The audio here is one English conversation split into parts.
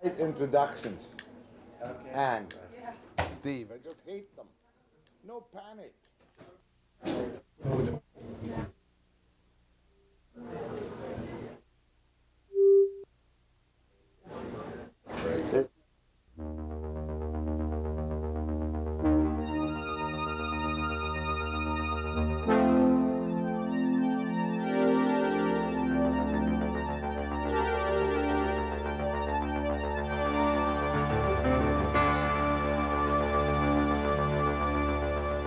Introductions. And Steve, I just hate them. No panic.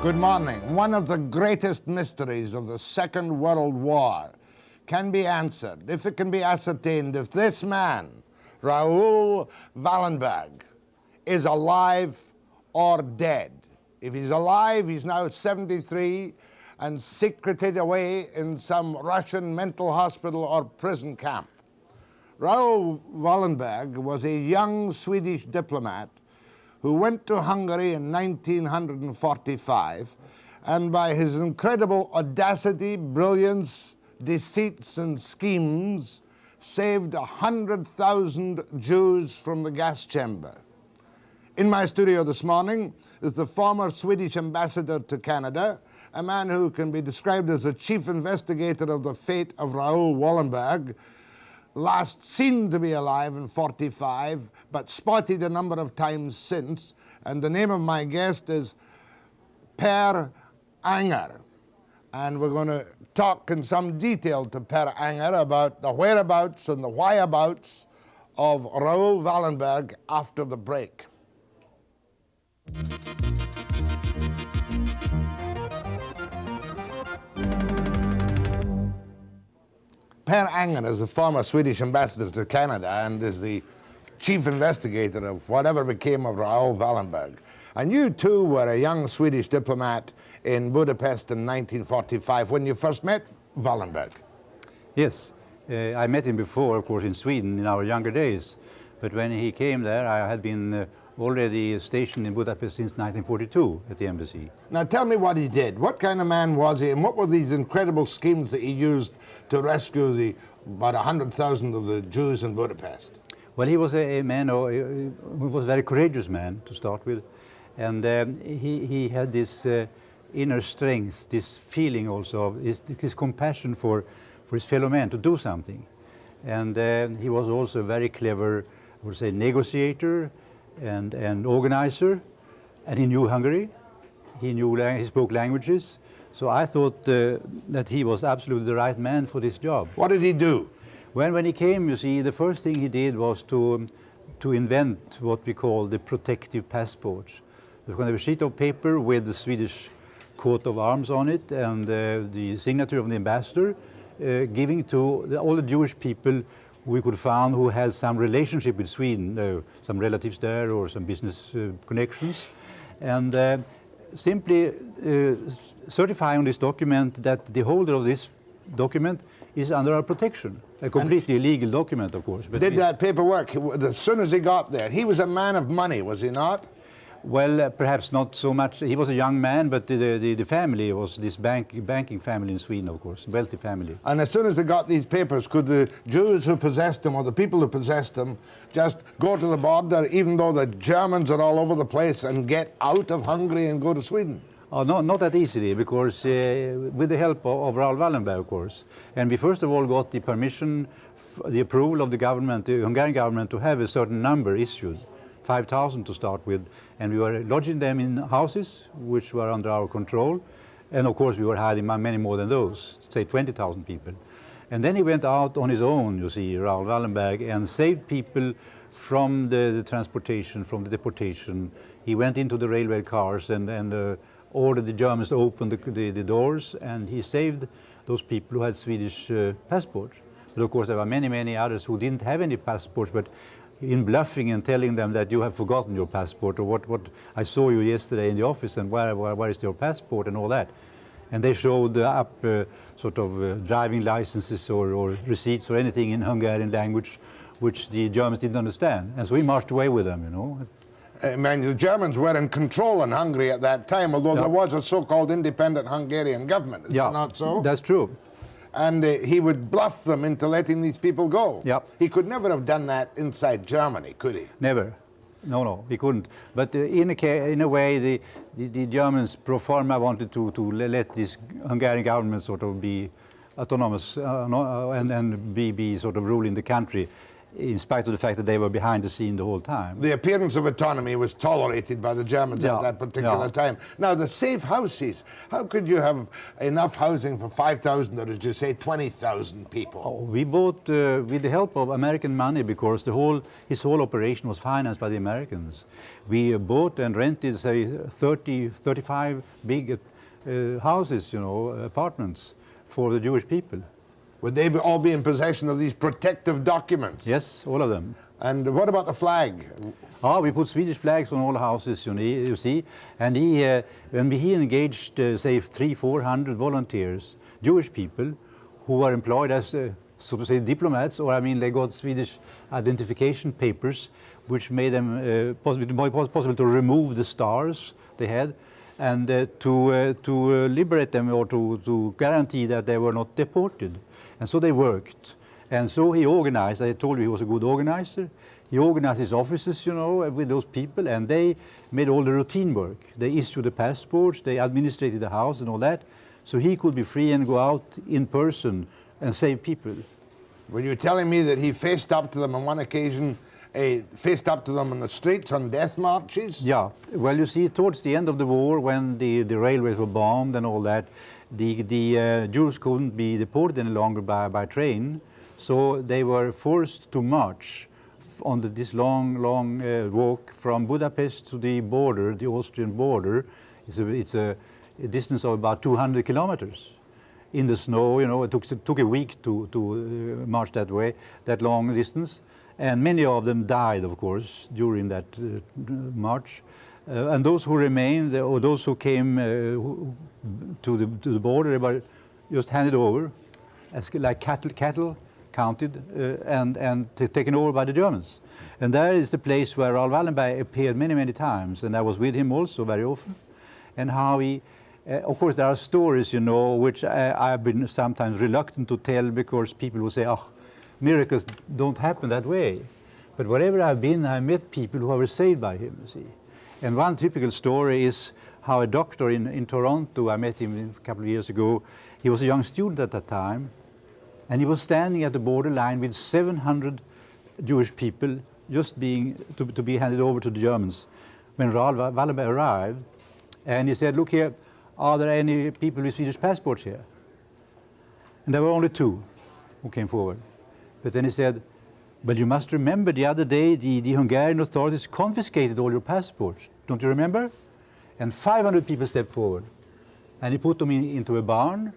Good morning. One of the greatest mysteries of the Second World War can be answered if it can be ascertained if this man, Raoul Wallenberg, is alive or dead. If he's alive, he's now 73 and secreted away in some Russian mental hospital or prison camp. Raoul Wallenberg was a young Swedish diplomat who went to Hungary in 1945, and by his incredible audacity, brilliance, deceits, and schemes, saved 100,000 Jews from the gas chamber. In my studio this morning is the former Swedish ambassador to Canada, a man who can be described as a chief investigator of the fate of Raoul Wallenberg, last seen to be alive in 45, but spotted a number of times since. And the name of my guest is Per Anger. And we're going to talk in some detail to Per Anger about the whereabouts and the whyabouts of Raoul Wallenberg after the break. Per Anger is the former Swedish ambassador to Canada and is the chief investigator of whatever became of Raoul Wallenberg. And you too were a young Swedish diplomat in Budapest in 1945 when you first met Wallenberg. Yes, I met him before, of course, in Sweden in our younger days. But when he came there, I had been already stationed in Budapest since 1942 at the embassy. Now tell me what he did. What kind of man was he, and what were these incredible schemes that he used to rescue about 100,000 of the Jews in Budapest? Well, he was a man who was a very courageous man to start with. And he had this inner strength, this feeling also of his compassion for his fellow man to do something. And he was also a very clever, I would say, negotiator and organizer. And he knew Hungary. He spoke languages. So I thought that he was absolutely the right man for this job. What did he do? When he came, you see, the first thing he did was to invent what we call the protective passports. There's going to be a sheet of paper with the Swedish coat of arms on it and the signature of the ambassador, giving to all the Jewish people we could find who had some relationship with Sweden, some relatives there or some business connections, and simply certify on this document that the holder of this document is under our protection. A completely illegal document, of course. But did that paper work? As soon as he got there, he was a man of money, was he not? Well, perhaps not so much. He was a young man, but the family was this banking family in Sweden, of course, wealthy family. And as soon as they got these papers, could the Jews who possessed them, or the people who possessed them, just go to the border, even though the Germans are all over the place, and get out of Hungary and go to Sweden? Oh, no, not that easily, because with the help of Raoul Wallenberg, of course. And we first of all got the permission, the approval of the government, the Hungarian government, to have a certain number issued. 5,000 to start with, and we were lodging them in houses which were under our control, and of course we were hiding many more than those, say 20,000 people. And then he went out on his own, you see, Raoul Wallenberg, and saved people from the transportation, from the deportation. He went into the railway cars and ordered the Germans to open the doors, and he saved those people who had Swedish passports. But of course there were many others who didn't have any passports, but in bluffing and telling them that you have forgotten your passport, or what I saw you yesterday in the office, and where is your passport and all that. And they showed up sort of driving licenses or receipts or anything in Hungarian language which the Germans didn't understand. And so we marched away with them, you know. Man, the Germans were in control in Hungary at that time, although there was a so-called independent Hungarian government. Is that not so? That's true. and he would bluff them into letting these people go. Yep. He could never have done that inside Germany, could he? Never. No, he couldn't. But in a way, the Germans pro forma wanted to let this Hungarian government sort of be autonomous and be sort of ruling the country, in spite of the fact that they were behind the scene the whole time. The appearance of autonomy was tolerated by the Germans at that particular time. Now, the safe houses, how could you have enough housing for 5,000 or, as you say, 20,000 people? Oh, we bought, with the help of American money, because his whole operation was financed by the Americans. We bought and rented, say, 30, 35 big houses, apartments for the Jewish people. Would they all be in possession of these protective documents? Yes, all of them. And what about the flag? We put Swedish flags on all the houses, you see. And when he engaged, say, 300-400 volunteers, Jewish people, who were employed as, so to say, diplomats, or I mean, they got Swedish identification papers, which made them possible to remove the stars they had, and to liberate them, or to guarantee that they were not deported. And so they worked. And so he organized, I told you he was a good organizer. He organized his offices, with those people, and they made all the routine work. They issued the passports, they administrated the house and all that, so he could be free and go out in person and save people. Were you telling me that he faced up to them on one occasion, faced up to them on the streets on death marches? Yeah, well, you see, towards the end of the war, when the railways were bombed and all that, the Jews couldn't be deported any longer by train, so they were forced to march on this long walk from Budapest to the border, the Austrian border. It's a distance of about 200 kilometers. In the snow, it took a week to march that way, that long distance. And many of them died, of course, during that march. And those who remained, or those who came to the border, they were just handed over, as like cattle counted, and taken over by the Germans. And there is the place where Raoul Wallenberg appeared many times, and I was with him also very often. And how he, of course, there are stories, which I've been sometimes reluctant to tell, because people will say, oh, miracles don't happen that way. But wherever I've been, I met people who were saved by him, you see. And one typical story is how a doctor in Toronto, I met him a couple of years ago, he was a young student at that time, and he was standing at the borderline with 700 Jewish people just to be handed over to the Germans when Raoul Wallenberg arrived. And he said, look here, are there any people with Swedish passports here? And there were only 2 who came forward. But then he said, but you must remember the other day the Hungarian authorities confiscated all your passports. Don't you remember? And 500 people stepped forward. And he put them into a barn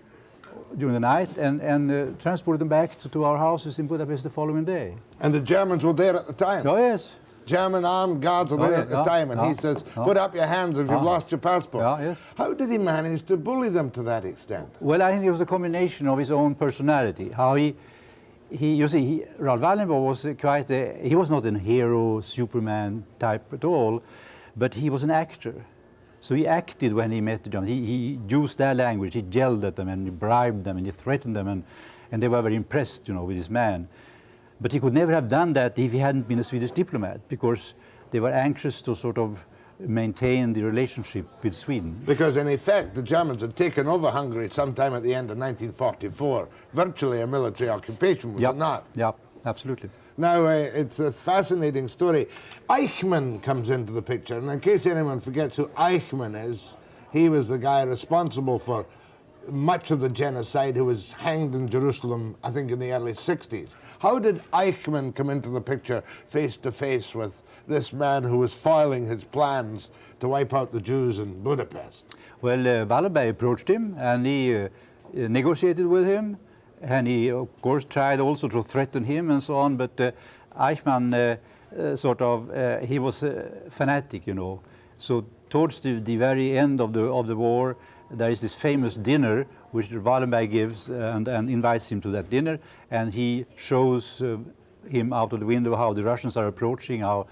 during the night and transported them back to our houses in Budapest the following day. And the Germans were there at the time? Oh, yes. German armed guards were there at the time, and he says, put up your hands if you've lost your passport. Yes. How did he manage to bully them to that extent? Well, I think it was a combination of his own personality. How you see, Raoul Wallenberg was he was not a hero, Superman type at all, but he was an actor. So he acted when he met the Germans. He used their language, he yelled at them and he bribed them and he threatened them, and they were very impressed, with this man. But he could never have done that if he hadn't been a Swedish diplomat, because they were anxious to sort of maintain the relationship with Sweden. Because in effect, the Germans had taken over Hungary sometime at the end of 1944, virtually a military occupation, was it not? Yeah, absolutely. Now, it's a fascinating story. Eichmann comes into the picture, and in case anyone forgets who Eichmann is, he was the guy responsible for much of the genocide, who was hanged in Jerusalem, I think, in the early 60s. How did Eichmann come into the picture face to face with this man who was foiling his plans to wipe out the Jews in Budapest? Well, Wallenberg approached him, and he negotiated with him, and he, of course, tried also to threaten him and so on, but Eichmann he was a fanatic, So towards the very end of the war, there is this famous dinner which Wallenberg gives and invites him to that dinner, and he shows him out of the window how the Russians are approaching, how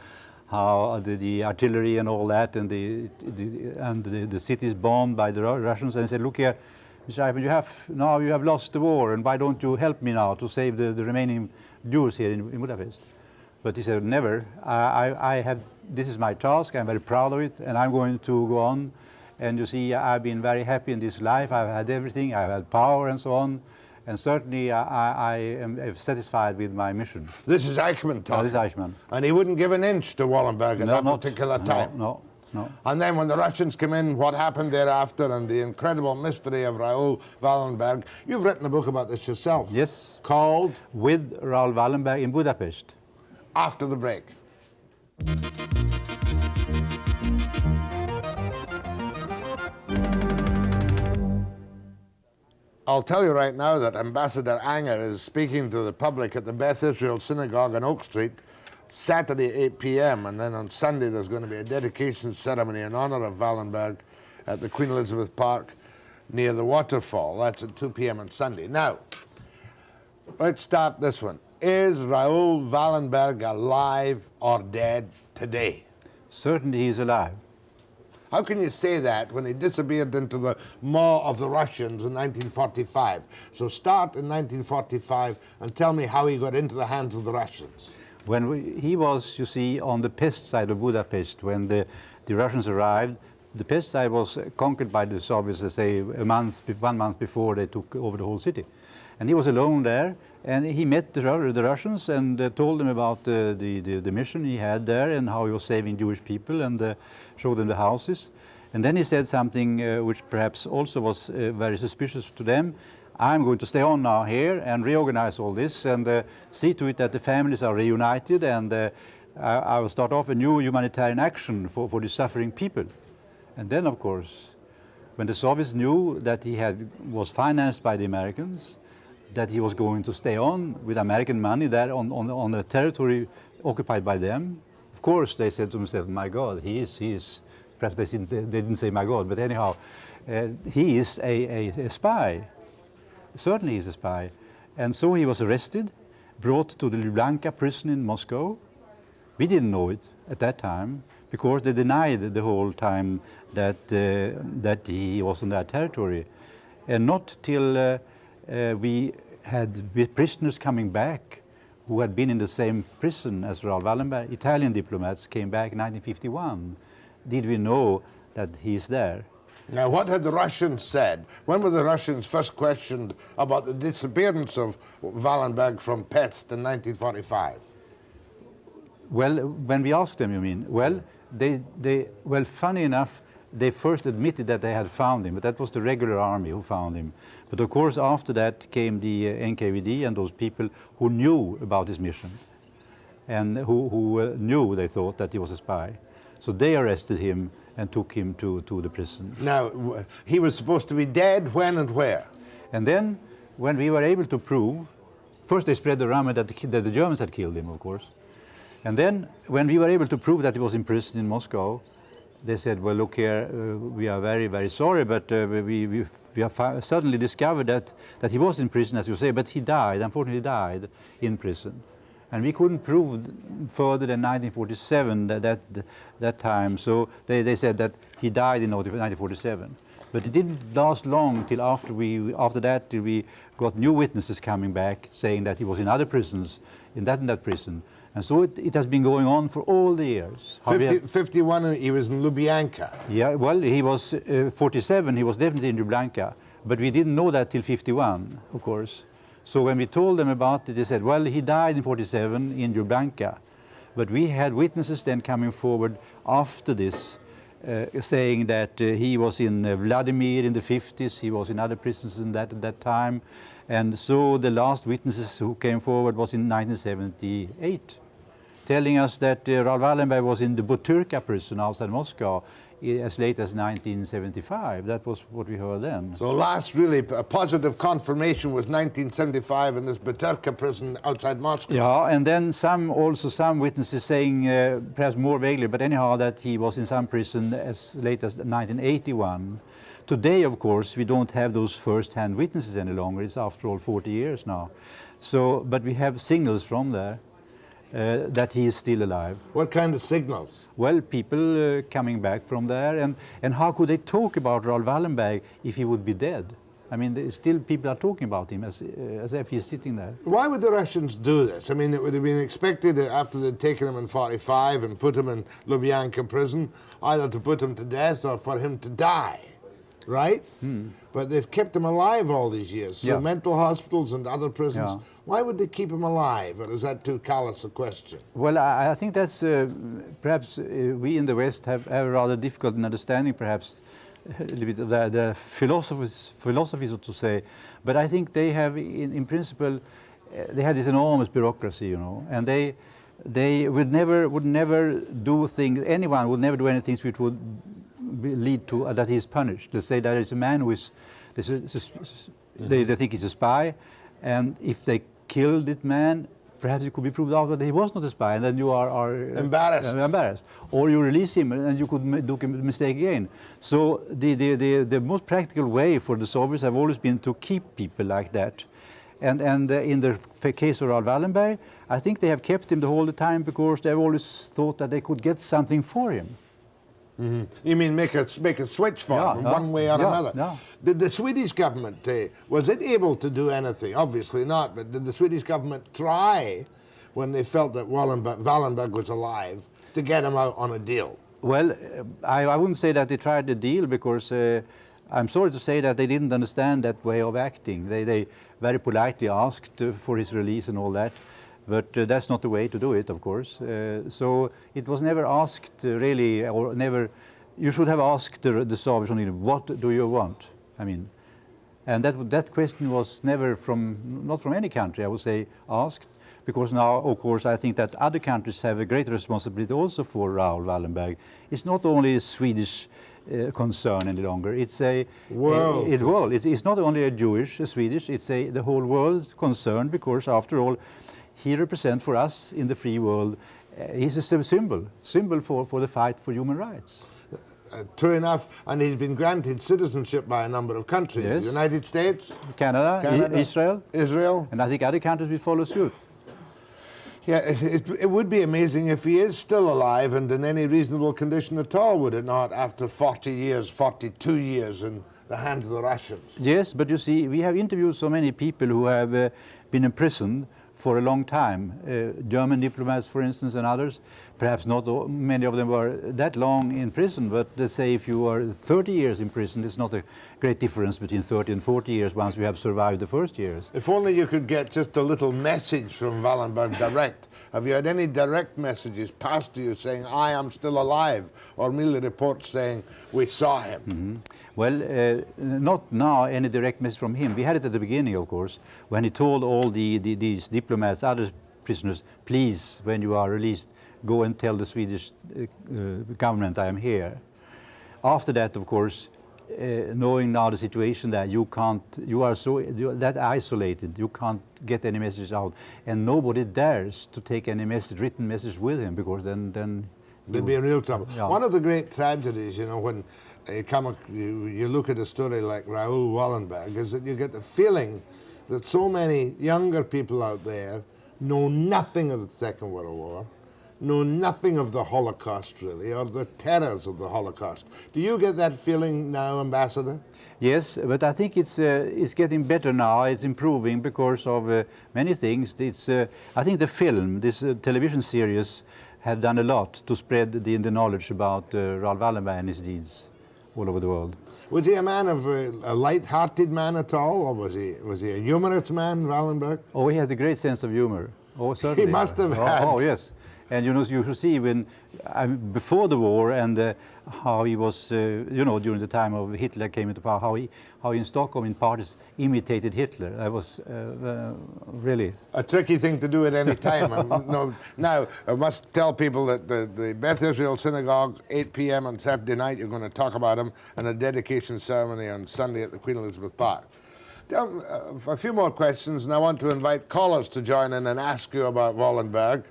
the artillery and all that, and the city is bombed by the Russians, and he said, look here, Mr. Eichmann, now you have lost the war, and why don't you help me now to save the remaining Jews here in Budapest? But he said, never. This is my task. I'm very proud of it, and I'm going to go on. And you see, I've been very happy in this life. I've had everything. I've had power and so on. And certainly, I am satisfied with my mission. This is Eichmann talking. This is Eichmann. And he wouldn't give an inch to Wallenberg at that particular time. No. And then when the Russians came in, what happened thereafter, and the incredible mystery of Raoul Wallenberg. You've written a book about this yourself. Yes. Called? With Raoul Wallenberg in Budapest. After the break. I'll tell you right now that Ambassador Anger is speaking to the public at the Beth Israel Synagogue on Oak Street Saturday 8 p.m. and then on Sunday there's going to be a dedication ceremony in honor of Wallenberg at the Queen Elizabeth Park near the waterfall. That's at 2 p.m. on Sunday. Now, let's start this one. Is Raoul Wallenberg alive or dead today? Certainly he's alive. How can you say that when he disappeared into the maw of the Russians in 1945? So start in 1945 and tell me how he got into the hands of the Russians. He was, you see, on the Pest side of Budapest when the Russians arrived. The Pest side was conquered by the Soviets, let's say, 1 month before they took over the whole city. And he was alone there, and he met the Russians and told them about the mission he had there and how he was saving Jewish people, and showed them the houses. And then he said something which perhaps also was very suspicious to them. I'm going to stay on now here and reorganize all this and see to it that the families are reunited, and I will start off a new humanitarian action for the suffering people. And then, of course, when the Soviets knew that he was financed by the Americans, that he was going to stay on with American money there on the territory occupied by them, of course they said to themselves, my God, he is perhaps they didn't say my God, but anyhow, he is a spy. Certainly he's a spy. And so he was arrested, brought to the Lublanka prison in Moscow. We didn't know it at that time, because they denied the whole time that he was on that territory. And not till we had prisoners coming back who had been in the same prison as Raoul Wallenberg, Italian diplomats came back in 1951. Did we know that he's there? Now, what had the Russians said? When were the Russians first questioned about the disappearance of Wallenberg from Pest in 1945? Well, when we asked them, you mean? Well, well, funny enough, they first admitted that they had found him, but that was the regular army who found him. But of course, after that came the NKVD and those people who knew about his mission and who knew, they thought, that he was a spy. So they arrested him and took him to the prison. Now, he was supposed to be dead when and where? And then, when we were able to prove, first they spread the rumor that the Germans had killed him, of course. And then, when we were able to prove that he was in prison in Moscow, they said, well, look here, we are very, very sorry, but we have suddenly discovered that he was in prison, as you say, but he died, unfortunately died in prison. And we couldn't prove further than 1947 that time, so they said that he died in 1947. But it didn't last long till after that till we got new witnesses coming back saying that he was in other prisons, in that prison. And so it has been going on for all the years. 51, he was in Lubyanka. Yeah, well, he was 47, he was definitely in Lubyanka, but we didn't know that till 51, of course. So when we told them about it, they said, well, he died in 47 in Lubyanka. But we had witnesses then coming forward after this, saying that he was in Vladimir in the 50s, he was in other prisons at that time. And so the last witnesses who came forward was in 1978, telling us that Raoul Wallenberg was in the Butyrka prison outside Moscow as late as 1975. That was what we heard then. So last really positive confirmation was 1975 in this Butyrka prison outside Moscow. Yeah, and then some witnesses saying, perhaps more vaguely, but anyhow, that he was in some prison as late as 1981. Today, of course, we don't have those first-hand witnesses any longer. It's after all 40 years now. So, but we have signals from there. That he is still alive. What kind of signals? Well, people coming back from there, and how could they talk about Raoul Wallenberg if he would be dead? I mean, still people are talking about him as if he's sitting there. Why would the Russians do this? I mean, it would have been expected after they'd taken him in 45 and put him in Lubyanka prison, either to put him to death or for him to die, right? But they've kept him alive all these years, through mental hospitals and other prisons. Yeah. Why would they keep him alive, or is that too callous a question? Well, I think that's perhaps we in the West have a rather difficult in understanding, perhaps, a little bit of the philosophy, so to say. But I think they have, in principle, they had this enormous bureaucracy, you know, and they would never do things. Anyone would never do anything which would lead to that he is punished. They say there is a man who is, they think he's a spy, and if they kill that man, perhaps it could be proved out that he was not a spy, and then you are embarrassed. Or you release him, and you could do a mistake again. So the most practical way for the Soviets have always been to keep people like that. And in the case of Raoul Wallenberg, I think they have kept him the whole time because they've always thought that they could get something for him. You mean make a switch for him one way or another? Yeah. Did the Swedish government, was it able to do anything? Obviously not, but did the Swedish government try, when they felt that Wallenberg was alive, to get him out on a deal? Well, I wouldn't say that they tried the deal, because I'm sorry to say that they didn't understand that way of acting. They very politely asked for his release and all that. But that's not the way to do it, of course. So it was never asked really, or never. You should have asked the Soviets, what do you want? I mean, and that question was never not from any country, I would say, asked, because now, of course, I think that other countries have a great responsibility also for Raoul Wallenberg. It's not only a Swedish concern any longer. It's a world. It's not only a Jewish, a Swedish. It's the whole world's concern, because after all, he represents for us in the free world, he's a symbol for the fight for human rights. True enough, and he's been granted citizenship by a number of countries. Yes. The United States, Canada, Israel, and I think other countries will follow suit. Yeah, it would be amazing if he is still alive and in any reasonable condition at all, would it not, after 40 years, 42 years in the hands of the Russians? Yes, but you see, we have interviewed so many people who have been imprisoned for a long time, German diplomats, for instance, and others. Perhaps not many of them were that long in prison, but let's say if you are 30 years in prison, it's not a great difference between 30 and 40 years once you have survived the first years. If only you could get just a little message from Wallenberg direct. Have you had any direct messages passed to you saying, I am still alive, or merely reports saying, we saw him? Well, not now any direct message from him. We had it at the beginning, of course, when he told all these diplomats, other prisoners, please, when you are released, go and tell the Swedish government I am here. After that, of course, knowing now the situation that you are that isolated, you can't get any message out, and nobody dares to take any written message with him, because then they'd be in real trouble. Yeah. One of the great tragedies, when you look at a story like Raoul Wallenberg, is that you get the feeling that so many younger people out there know nothing of the Second World War, know nothing of the Holocaust, really, or the terrors of the Holocaust. Do you get that feeling now, Ambassador? Yes, but I think it's getting better now. It's improving because of many things. I think the film, this television series, have done a lot to spread the knowledge about Raoul Wallenberg and his deeds all over the world. Was he a man of a light-hearted man at all, or was he a humorous man, Wallenberg? Oh, he had a great sense of humor. Oh, certainly. He must have had. Oh, yes. And you should see before the war, and how he was, during the time of Hitler came into power, how he in Stockholm in parties imitated Hitler. That was really a tricky thing to do at any time. Now, I must tell people that the Beth Israel Synagogue, 8 p.m. on Saturday night, you're going to talk about him, and a dedication ceremony on Sunday at the Queen Elizabeth Park. A few more questions, and I want to invite callers to join in and ask you about Wallenberg.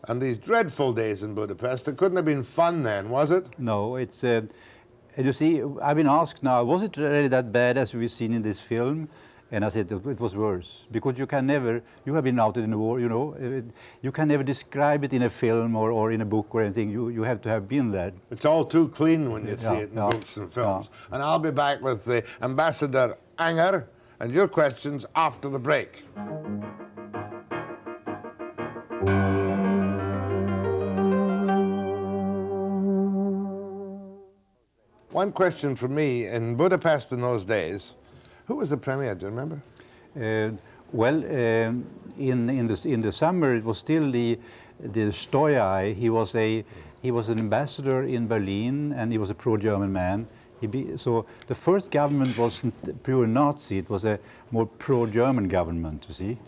And these dreadful days in Budapest, it couldn't have been fun then, was it? No, it's, you see, I've been asked now, was it really that bad as we've seen in this film? And I said it was worse, because you have been out in the war, you can never describe it in a film or in a book or anything. You have to have been there. It's all too clean when you see it in books and films. And I'll be back with the Ambassador Anger, and your questions after the break. One question from me, in Budapest in those days, who was the premier, do you remember? In the summer it was still the Steuer. He was an ambassador in Berlin, and he was a pro-German man. So the first government wasn't pure Nazi, it was a more pro-German government, you see.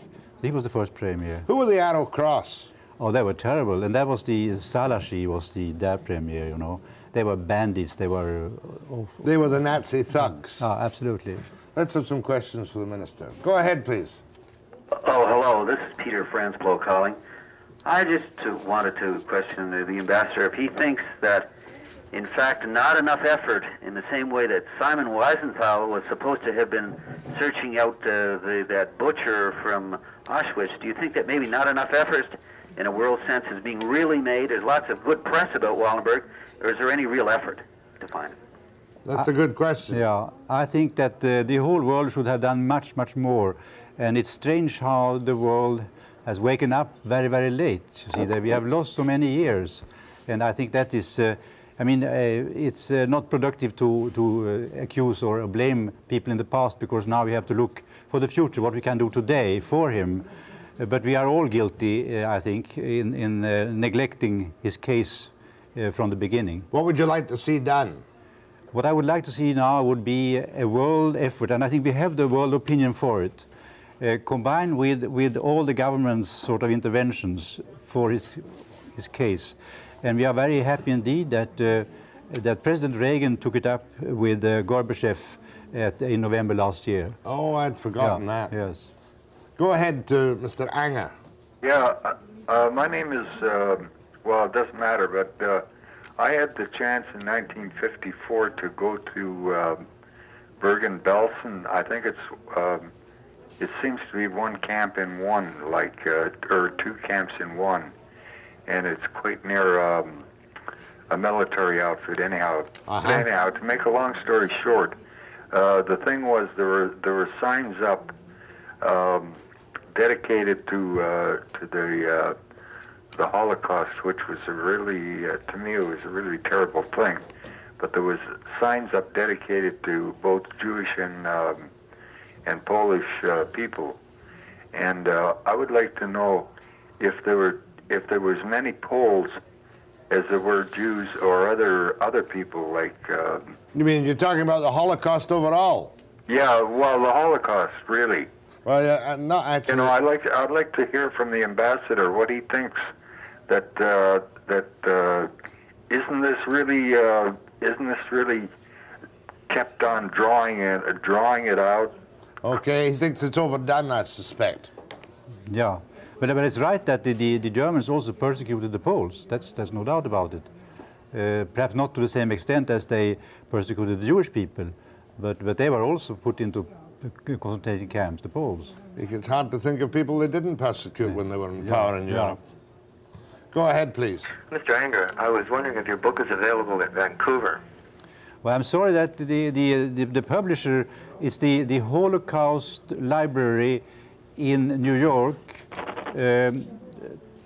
So he was the first premier. Who were the Arrow Cross? Oh, they were terrible, and that was Salashi was their premier, you know. They were bandits, they were awful. They were the Nazi thugs. Oh, absolutely. Let's have some questions for the minister. Go ahead, please. Oh, hello. This is Peter Franzblow calling. I just wanted to question the ambassador if he thinks that, in fact, not enough effort, in the same way that Simon Wiesenthal was supposed to have been searching out that butcher from Auschwitz. Do you think that maybe not enough effort, in a world sense, is being really made? There's lots of good press about Wallenberg, or is there any real effort to find him? That's a good question. Yeah, I think that the whole world should have done much, much more. And it's strange how the world has waken up very, very late. You see, that we have lost so many years. And I think that is, it's not productive to accuse or blame people in the past, because now we have to look for the future, what we can do today for him. But we are all guilty, I think, in neglecting his case from the beginning. What would you like to see done? What I would like to see now would be a world effort, and I think we have the world opinion for it, combined with all the government's sort of interventions for his case. And we are very happy indeed that President Reagan took it up with Gorbachev in November last year. Oh, I'd forgotten that. Yes. Go ahead to Mr. Anger. Yeah, my name is, well, it doesn't matter, but I had the chance in 1954 to go to Bergen-Belsen. I think it seems to be one camp in one, like, or two camps in one. And it's quite near a military outfit anyhow. But anyhow, to make a long story short, the thing was there were signs up dedicated to the Holocaust, which was a really, to me, it was a really terrible thing. But there was signs up dedicated to both Jewish and Polish people. And I would like to know if there was many Poles as there were Jews or other people like. You mean you're talking about the Holocaust overall? Yeah, well, the Holocaust, really. Well, yeah, not actually. You know, I'd like to hear from the ambassador what he thinks. That isn't this really kept on drawing it out? Okay, he thinks it's overdone, I suspect. Yeah, but it's right that the Germans also persecuted the Poles. There's no doubt about it. Perhaps not to the same extent as they persecuted the Jewish people, but they were also put into concentrating camps, the Poles. It's hard to think of people they didn't persecute when they were in power in Europe. Go ahead, please. Mr. Anger, I was wondering if your book is available at Vancouver. Well, I'm sorry that the publisher is the Holocaust Library in New York,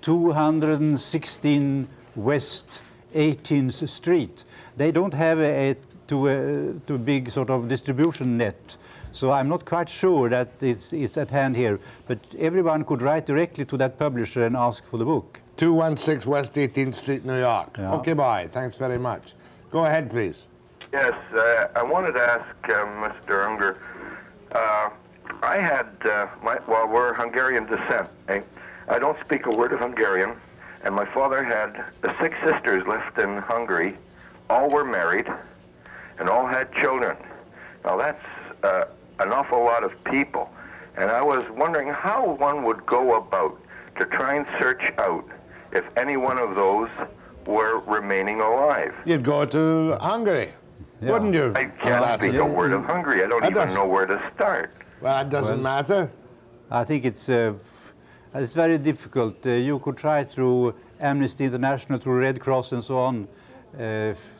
216 West 18th Street. They don't have a too big sort of distribution net. So I'm not quite sure that it's at hand here, but everyone could write directly to that publisher and ask for the book. 216 West 18th Street, New York. Yeah. Okay, bye. Thanks very much. Go ahead, please. Yes, I wanted to ask Mr. Unger. I had, well, we're Hungarian descent. I don't speak a word of Hungarian, and my father had 6 sisters left in Hungary. All were married, and all had children. Now that's an awful lot of people, and I was wondering how one would go about to try and search out if any one of those were remaining alive. You'd go to Hungary, wouldn't you? I can't speak a word of Hungary. I don't even know where to start. Well, it doesn't matter. I think it's very difficult. You could try through Amnesty International, through Red Cross and so on,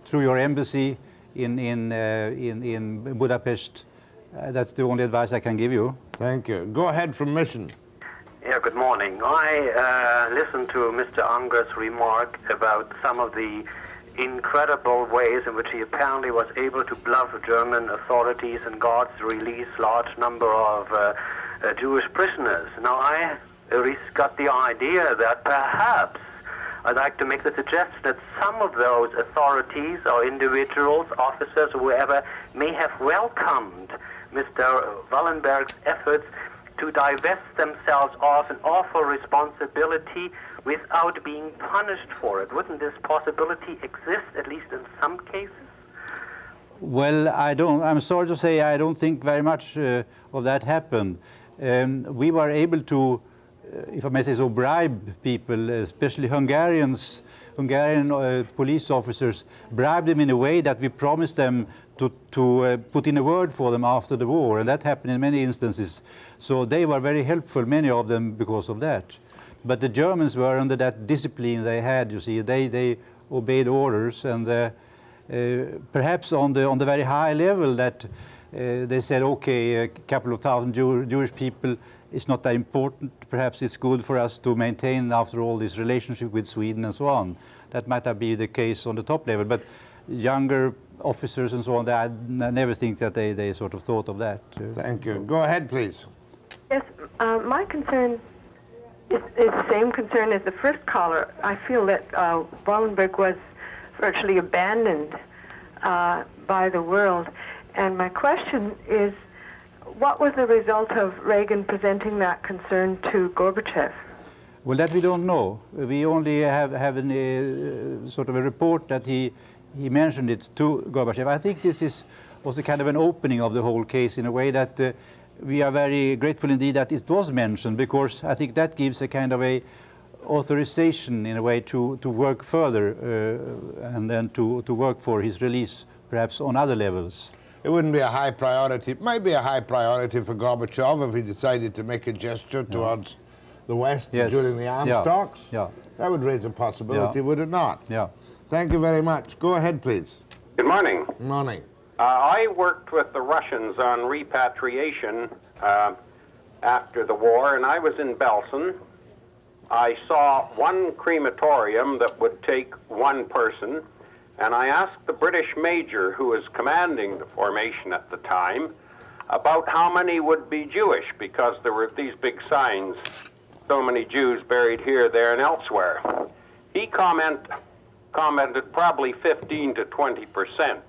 through your embassy in Budapest. That's the only advice I can give you. Thank you. Go ahead from Mission. Yeah, good morning. I listened to Mr. Unger's remark about some of the incredible ways in which he apparently was able to bluff German authorities and guards to release large number of Jewish prisoners. Now, I got the idea that perhaps I'd like to make the suggestion that some of those authorities or individuals, officers, or whoever, may have welcomed Mr. Wallenberg's efforts to divest themselves of an awful responsibility without being punished for it. Wouldn't this possibility exist, at least in some cases? Well, I'm sorry to say I don't think very much of that happened. We were able to, if I may say so, bribe people, especially Hungarian police officers, bribe them in a way that we promised them to put in a word for them after the war, and that happened in many instances. So they were very helpful, many of them, because of that. But the Germans were under that discipline they had, you see. They obeyed orders, and perhaps on the very high level that they said, okay, a couple of thousand Jewish people is not that important. Perhaps it's good for us to maintain, after all, this relationship with Sweden and so on. That might have been the case on the top level, but younger officers and so on, I never think that they sort of thought of that. Thank you. Go ahead, please. Yes, my concern is the same concern as the first caller. I feel that Wallenberg was virtually abandoned by the world. And my question is, what was the result of Reagan presenting that concern to Gorbachev? Well, that we don't know. We only have a sort of a report that he mentioned it to Gorbachev. I think this was a kind of an opening of the whole case in a way that we are very grateful indeed that it was mentioned, because I think that gives a kind of a authorization in a way to work further and then to work for his release perhaps on other levels. It wouldn't be a high priority. It might be a high priority for Gorbachev if he decided to make a gesture towards the West during the arms talks. Yeah. That would raise a possibility, would it not? Yeah. Thank you very much. Go ahead, please. Good morning. Good morning. I worked with the Russians on repatriation after the war, and I was in Belsen. I saw one crematorium that would take one person, and I asked the British major who was commanding the formation at the time about how many would be Jewish, because there were these big signs, so many Jews buried here, there, and elsewhere. He commented probably 15 to 20%.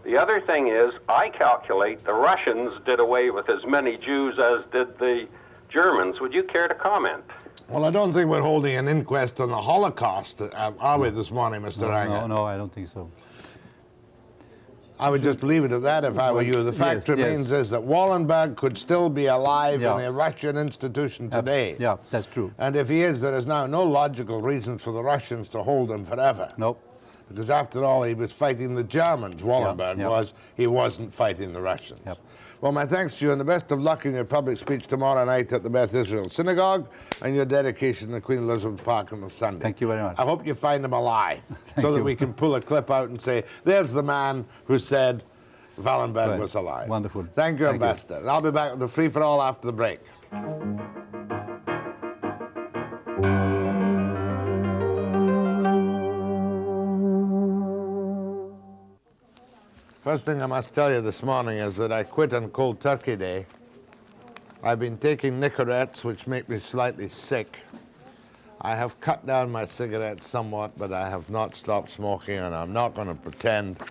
The other thing is, I calculate the Russians did away with as many Jews as did the Germans. Would you care to comment? Well, I don't think we're holding an inquest on the Holocaust, are we, this morning, Mr. Anger? No, I don't think so. I would just leave it at that if I were you. The fact remains is that Wallenberg could still be alive in a Russian institution today. Yeah, that's true. And if he is, there is now no logical reasons for the Russians to hold him forever. Nope. Because after all, he was fighting the Germans, Wallenberg was. He wasn't fighting the Russians. Yep. Well, my thanks to you, and the best of luck in your public speech tomorrow night at the Beth Israel Synagogue and your dedication to Queen Elizabeth Park on the Sunday. Thank you very much. I hope you find him alive so that we can pull a clip out and say, there's the man who said Wallenberg was alive. Wonderful. Thank you, Ambassador. And I'll be back with the Free for All after the break. First thing I must tell you this morning is that I quit on Cold Turkey Day. I've been taking Nicorettes, which make me slightly sick. I have cut down my cigarettes somewhat, but I have not stopped smoking, and I'm not going to pretend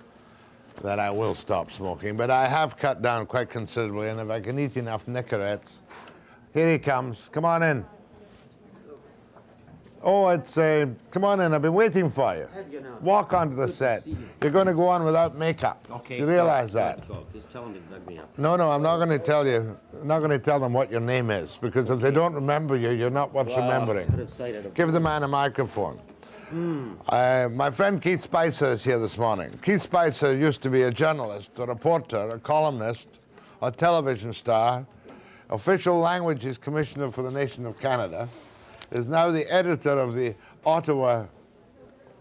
that I will stop smoking. But I have cut down quite considerably, and if I can eat enough Nicorettes... Here he comes. Come on in. Oh, it's come on in. I've been waiting for you. Walk onto the set. You're going to go on without makeup. Okay. Do you realize that? Just tell them to bug me up. No, I'm not going to tell you. I'm not going to tell them what your name is, because if they don't remember you, you're not worth remembering. Give the man a microphone. My friend Keith Spicer is here this morning. Keith Spicer used to be a journalist, a reporter, a columnist, a television star, official languages commissioner for the nation of Canada, is now the editor of the Ottawa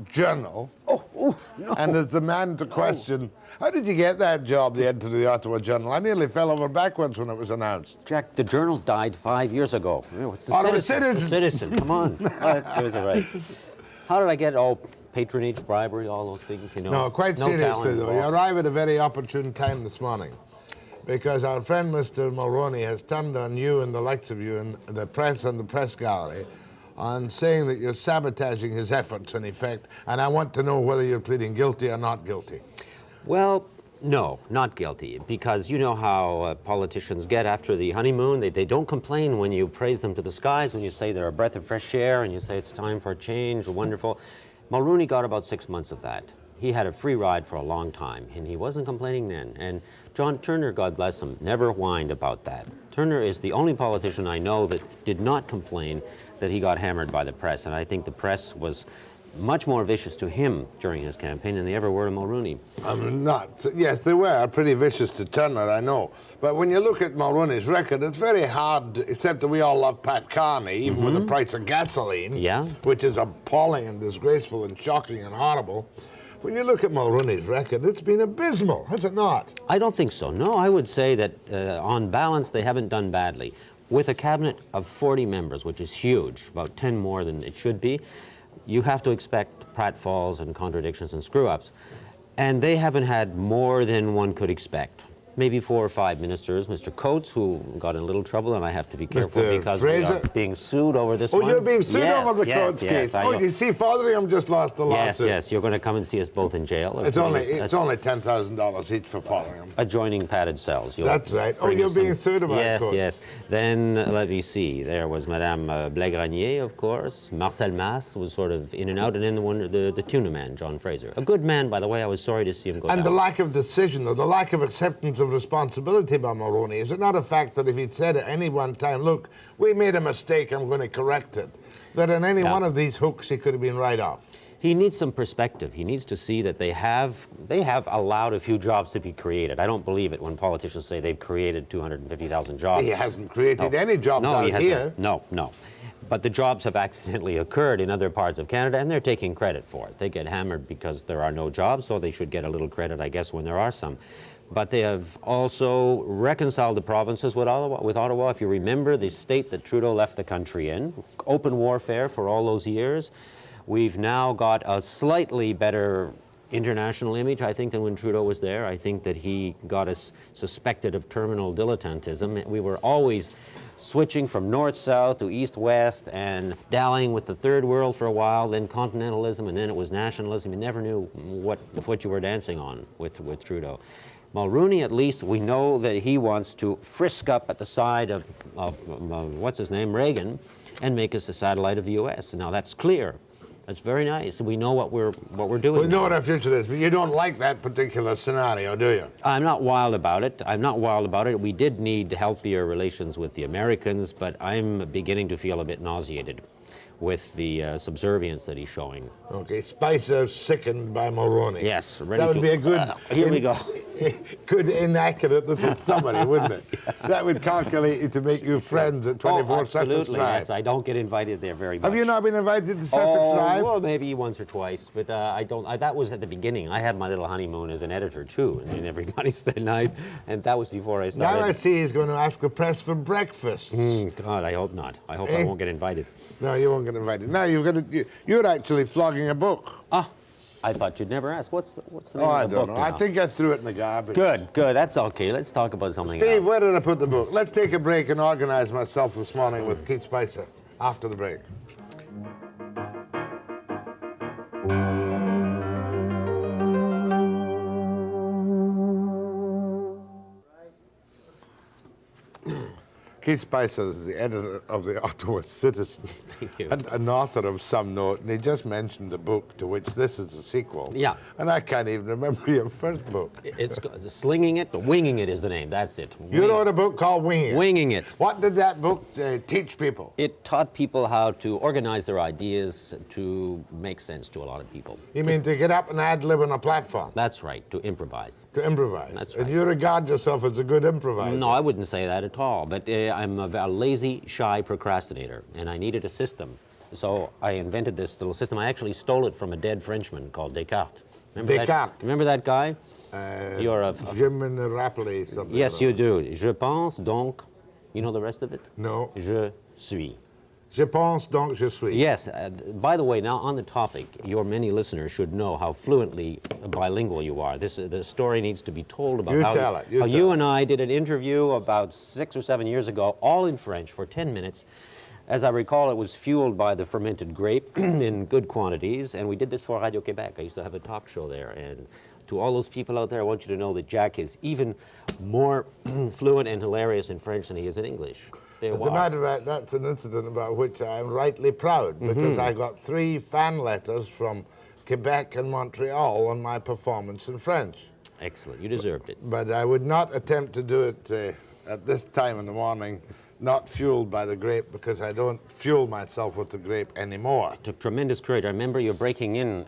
Journal. Oh, no. And it's the man to question, how did you get that job, the editor of the Ottawa Journal? I nearly fell over backwards when it was announced. Jack, the Journal died 5 years ago. It's the Ottawa Citizen. Citizen. The Citizen, come on. Let's give us a right. How did I get patronage, bribery, all those things, you know? No, quite No seriously talent though, you involved. arrive at a very opportune time this morning, because our friend Mr. Mulroney has turned on you and the likes of you in the press and the press gallery on saying that you're sabotaging his efforts in effect, and I want to know whether you're pleading guilty or not guilty. Well, no, not guilty, because you know how politicians get after the honeymoon. They don't complain when you praise them to the skies, when you say they're a breath of fresh air, and you say it's time for a change, wonderful. Mulroney got about 6 months of that. He had a free ride for a long time, and he wasn't complaining then. And John Turner, God bless him, never whined about that. Turner is the only politician I know that did not complain that he got hammered by the press, and I think the press was much more vicious to him during his campaign than they ever were to Mulroney. Not. Yes, they were pretty vicious to Turner, I know. But when you look at Mulroney's record, it's very hard, except that we all love Pat Carney, even with the price of gasoline, Yeah. which is appalling and disgraceful and shocking and horrible. When you look at Mulroney's record, it's been abysmal, has it not? I don't think so. No, I would say that on balance, they haven't done badly. With a cabinet of 40 members, which is huge, about 10 more than it should be, you have to expect pratfalls and contradictions and screw-ups. And they haven't had more than one could expect. Maybe 4 or 5 ministers. Mr. Coates, who got in a little trouble, and I have to be careful Mr. because Fraser? we are being sued over this Oh, one. you're being sued Yes, over the yes, Coates yes, case. I Oh, know. you see, Fotheringham just lost the Yes, lawsuit. yes, you're going to come and see us both in jail. It's only $10,000 each for Fotheringham. Adjoining padded cells. You'll That's right. Oh, bring you're us some- being sued about Yes, Coates. yes. Then, let me see, there was Madame Blagranier, of course. Marcel Masse was sort of in and out, and then the tuna man, John Fraser. A good man, by the way. I was sorry to see him go And down. the lack of decision, or the lack of acceptance of responsibility by Mulroney, is it not a fact that if he'd said at any one time, look, we made a mistake, I'm going to correct it, that in any one of these hooks he could have been right off? He needs some perspective. He needs to see that they have allowed a few jobs to be created. I don't believe it when politicians say they've created 250,000 jobs. He hasn't created any jobs No, out he hasn't. here. No. But the jobs have accidentally occurred in other parts of Canada, and they're taking credit for it. They get hammered because there are no jobs, so they should get a little credit, I guess, when there are some. But they have also reconciled the provinces with Ottawa. If you remember, the state that Trudeau left the country in, open warfare for all those years. We've now got a slightly better international image, I think, than when Trudeau was there. I think that he got us suspected of terminal dilettantism. We were always switching from north-south to east-west and dallying with the third world for a while, then continentalism, and then it was nationalism. You never knew what you were dancing on with Trudeau. Mulroney, at least, we know that he wants to frisk up at the side of what's his name, Reagan, and make us a satellite of the U.S. Now that's clear. That's very nice. We know what we're doing. We know what our future is, but you don't like that particular scenario, do you? I'm not wild about it. We did need healthier relations with the Americans, but I'm beginning to feel a bit nauseated with the subservience that he's showing. Okay, Spicer sickened by Mulroney. Yes, that would be a good. Here we go. Good inaccurate little summary, wouldn't it? That would calculate you to make you friends at 24 Sussex absolutely, Drive. yes. I don't get invited there very much. Have you not been invited to Sussex Drive? Well, maybe once or twice, but I don't. That was at the beginning. I had my little honeymoon as an editor too, and everybody said nice, and that was you I started. Now I see he's going to ask the press for breakfast. God, I hope not. I hope I won't get invited. No, you won't get invited. Now you're actually flogging a book. Ah, I thought you'd never ask. What's the name Oh, of the I book don't know. now? I think I threw it in the garbage. Good. That's okay. Let's talk about something Steve, else. where did I put the book? Let's take a break and organize myself this morning with Keith Spicer after the break. Keith Spicer is the editor of the Ottawa Citizen. Thank you. And an author of some note, and he just mentioned a book to which this is a sequel. Yeah. And I can't even remember your first book. It's Slinging It, Winging It is the name. That's it. You wrote a book called Winging It. Winging It. What did that book teach people? It taught people how to organize their ideas to make sense to a lot of people. You mean to get up and ad-lib on a platform? That's right, to improvise. To improvise? That's And right. you regard yourself as a good improviser? No, I wouldn't say that at all, but I'm a lazy, shy procrastinator, and I needed a system So I invented this little system. I actually stole it from a dead Frenchman called Descartes. Remember that guy? You're a... Je me rappelle something. Yes, you do. Je pense donc... You know the rest of it? No. Je suis. Je pense donc je suis. Yes. By the way, now on the topic, your many listeners should know how fluently bilingual you are. The story needs to be told about how you and I did an interview about 6 or 7 years ago, all in French for 10 minutes. As I recall, it was fueled by the fermented grape in good quantities, and we did this for Radio Quebec. I used to have a talk show there, and to all those people out there, I want you to know that Jack is even more fluent and hilarious in French than he is in English. As a matter of fact, that's an incident about which I am rightly proud, because I got 3 fan letters from Quebec and Montreal on my performance in French. Excellent. You deserved it. But I would not attempt to do it at this time in the morning, not fueled by the grape, because I don't fuel myself with the grape anymore. It took tremendous courage. I remember you breaking in,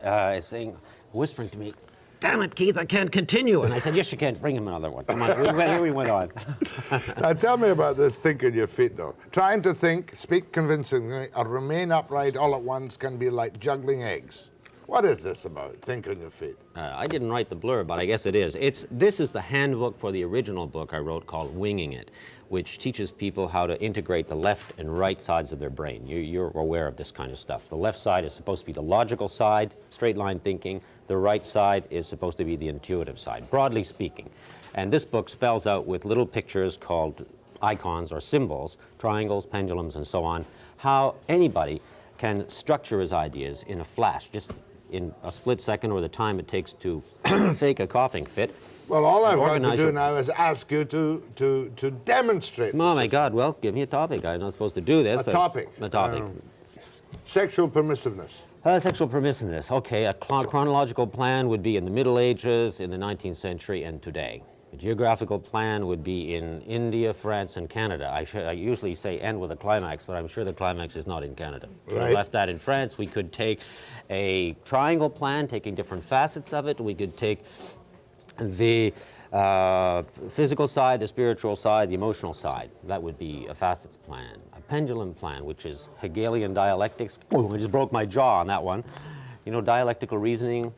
whispering to me, "Damn it, Keith, I can't continue." And I said, "Yes, you can. Bring him another one." Come on, we went on. Now tell me about this think on your feet, though. Trying to think, speak convincingly, or remain upright all at once can be like juggling eggs. What is this about, think on your feet? I didn't write the blurb, but I guess it is. This is the handbook for the original book I wrote called Winging It, which teaches people how to integrate the left and right sides of their brain. You're aware of this kind of stuff. The left side is supposed to be the logical side, straight line thinking. The right side is supposed to be the intuitive side, broadly speaking. And this book spells out with little pictures called icons or symbols, triangles, pendulums, and so on, how anybody can structure his ideas in a flash, just in a split second or the time it takes to fake a coughing fit. Well, all I've got to do now is ask you to demonstrate. Oh, my God. Well, give me a topic. I'm not supposed to do this. A topic. Sexual permissiveness. Sexual permissiveness. Okay, a chronological plan would be in the Middle Ages, in the 19th century, and today. A geographical plan would be in India, France, and Canada. I usually say end with a climax, but I'm sure the climax is not in Canada. So I left that in France. We could take a triangle plan, taking different facets of it. We could take the physical side, the spiritual side, the emotional side. That would be a facets plan. A pendulum plan, which is Hegelian dialectics. Oh, I just broke my jaw on that one. You know, dialectical reasoning,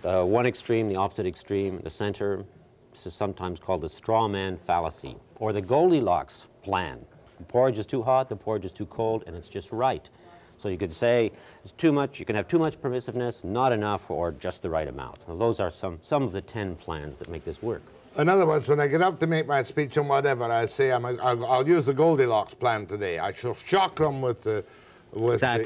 one extreme, the opposite extreme, the center. This is sometimes called the straw man fallacy, or the Goldilocks plan. The porridge is too hot, the porridge is too cold, and it's just right. So you could say it's too much, you can have too much permissiveness, not enough, or just the right amount. Now, those are some of the 10 plans that make this work. In other words, when I get up to make my speech on whatever, I say I'll use the Goldilocks plan today. I shall shock them with the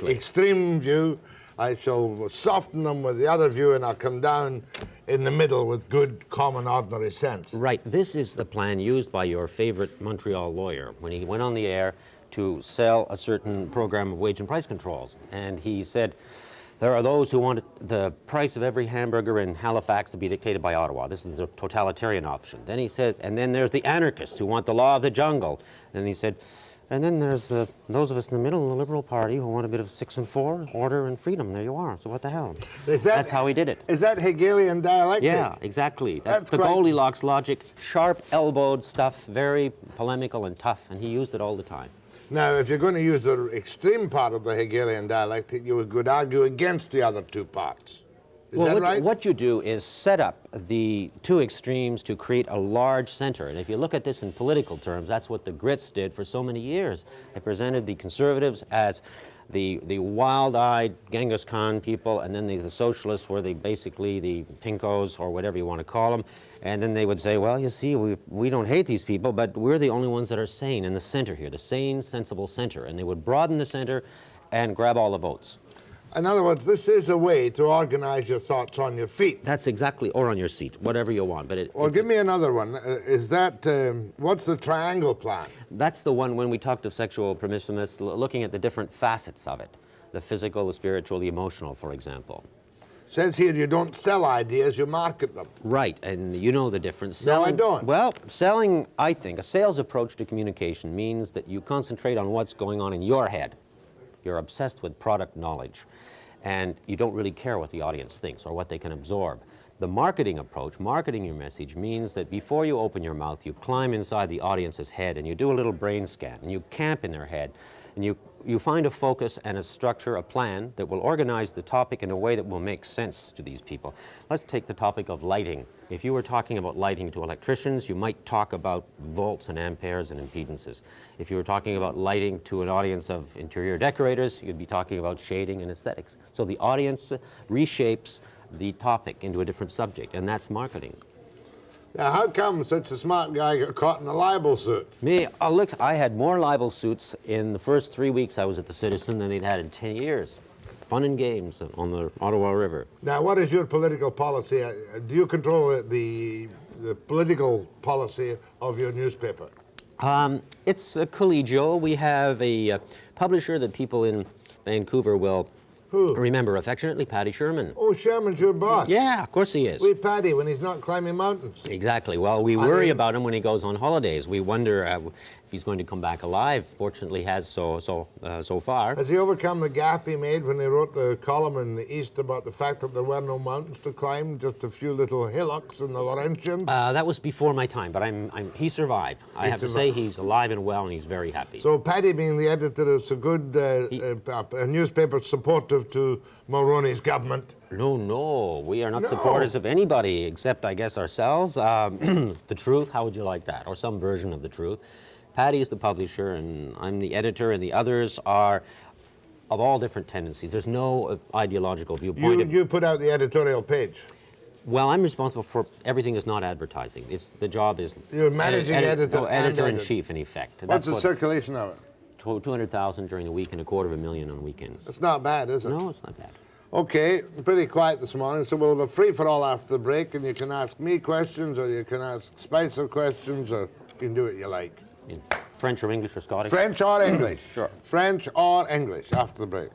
extreme view. I shall soften them with the other view, and I'll come down in the middle with good, common, ordinary sense. Right. This is the plan used by your favorite Montreal lawyer when he went on the air to sell a certain program of wage and price controls. And he said, there are those who want the price of every hamburger in Halifax to be dictated by Ottawa. This is the totalitarian option. Then he said, and then there's the anarchists who want the law of the jungle. And he said, and then there's those of us in the middle, the Liberal Party, who want a bit of 6 and 4, order and freedom. There you are. So what the hell? That's how he did it. Is that Hegelian dialectic? Yeah, exactly. That's the Goldilocks logic, sharp-elbowed stuff, very polemical and tough, and he used it all the time. Now, if you're going to use the extreme part of the Hegelian dialectic, you would argue against the other 2 parts. Is that right? What you do is set up the 2 extremes to create a large center. And if you look at this in political terms, that's what the Grits did for so many years. They presented the conservatives as the wild-eyed Genghis Khan people, and then the socialists were basically the pinkos, or whatever you want to call them. And then they would say, well, you see, we don't hate these people, but we're the only ones that are sane in the center here, the sane, sensible center. And they would broaden the center and grab all the votes. In other words, this is a way to organize your thoughts on your feet. That's exactly, or on your seat, whatever you want. But give me another one. Is that, what's the triangle plan? That's the one when we talked of sexual permissiveness, looking at the different facets of it. The physical, the spiritual, the emotional, for example. Says here you don't sell ideas, you market them. Right, and you know the difference. No, I don't. Well, selling, I think, a sales approach to communication means that you concentrate on what's going on in your head. You're obsessed with product knowledge, and you don't really care what the audience thinks or what they can absorb. The marketing approach, marketing your message, means that before you open your mouth, you climb inside the audience's head and you do a little brain scan, and you camp in their head, and you you find a focus and a structure, a plan that will organize the topic in a way that will make sense to these people. Let's take the topic of lighting. If you were talking about lighting to electricians, you might talk about volts and amperes and impedances. If you were talking about lighting to an audience of interior decorators, you'd be talking about shading and aesthetics. So the audience reshapes the topic into a different subject, and that's marketing. Now, how come such a smart guy got caught in a libel suit? Me, look, I had more libel suits in the first 3 weeks I was at the Citizen than they'd had in 10 years. Fun and games on the Ottawa River. Now, what is your political policy? Do you control the political policy of your newspaper? It's collegial. We have a publisher that people in Vancouver will remember affectionately, Paddy Sherman. Oh, Sherman's your boss. Yeah, of course he is. We Paddy when he's not climbing mountains. Exactly. Well, we worry about him when he goes on holidays. We wonder if he's going to come back alive. Fortunately, has so far. Has he overcome the gaffe he made when he wrote the column in the East about the fact that there were no mountains to climb, just a few little hillocks in the Laurentians? That was before my time, but he survived. I have to say he's alive and well, and he's very happy. So Paddy, being the editor, is a good a newspaper supportive to Mulroney's government? No, we are not supporters of anybody except, I guess, ourselves. The Truth, how would you like that? Or some version of The Truth. Paddy is the publisher, and I'm the editor, and the others are of all different tendencies. There's no ideological viewpoint. You put out the editorial page? Well, I'm responsible for everything that's not advertising. The job is... You're managing editor-in-chief, in effect. What's the circulation of it? 200,000 during the week and 250,000 on weekends. It's not bad, is it? No, it's not bad. Okay, pretty quiet this morning, so we'll have a free-for-all after the break, and you can ask me questions, or you can ask Spicer questions, or you can do what you like. In French or English or Scottish? French or English. Sure. French or English after the break.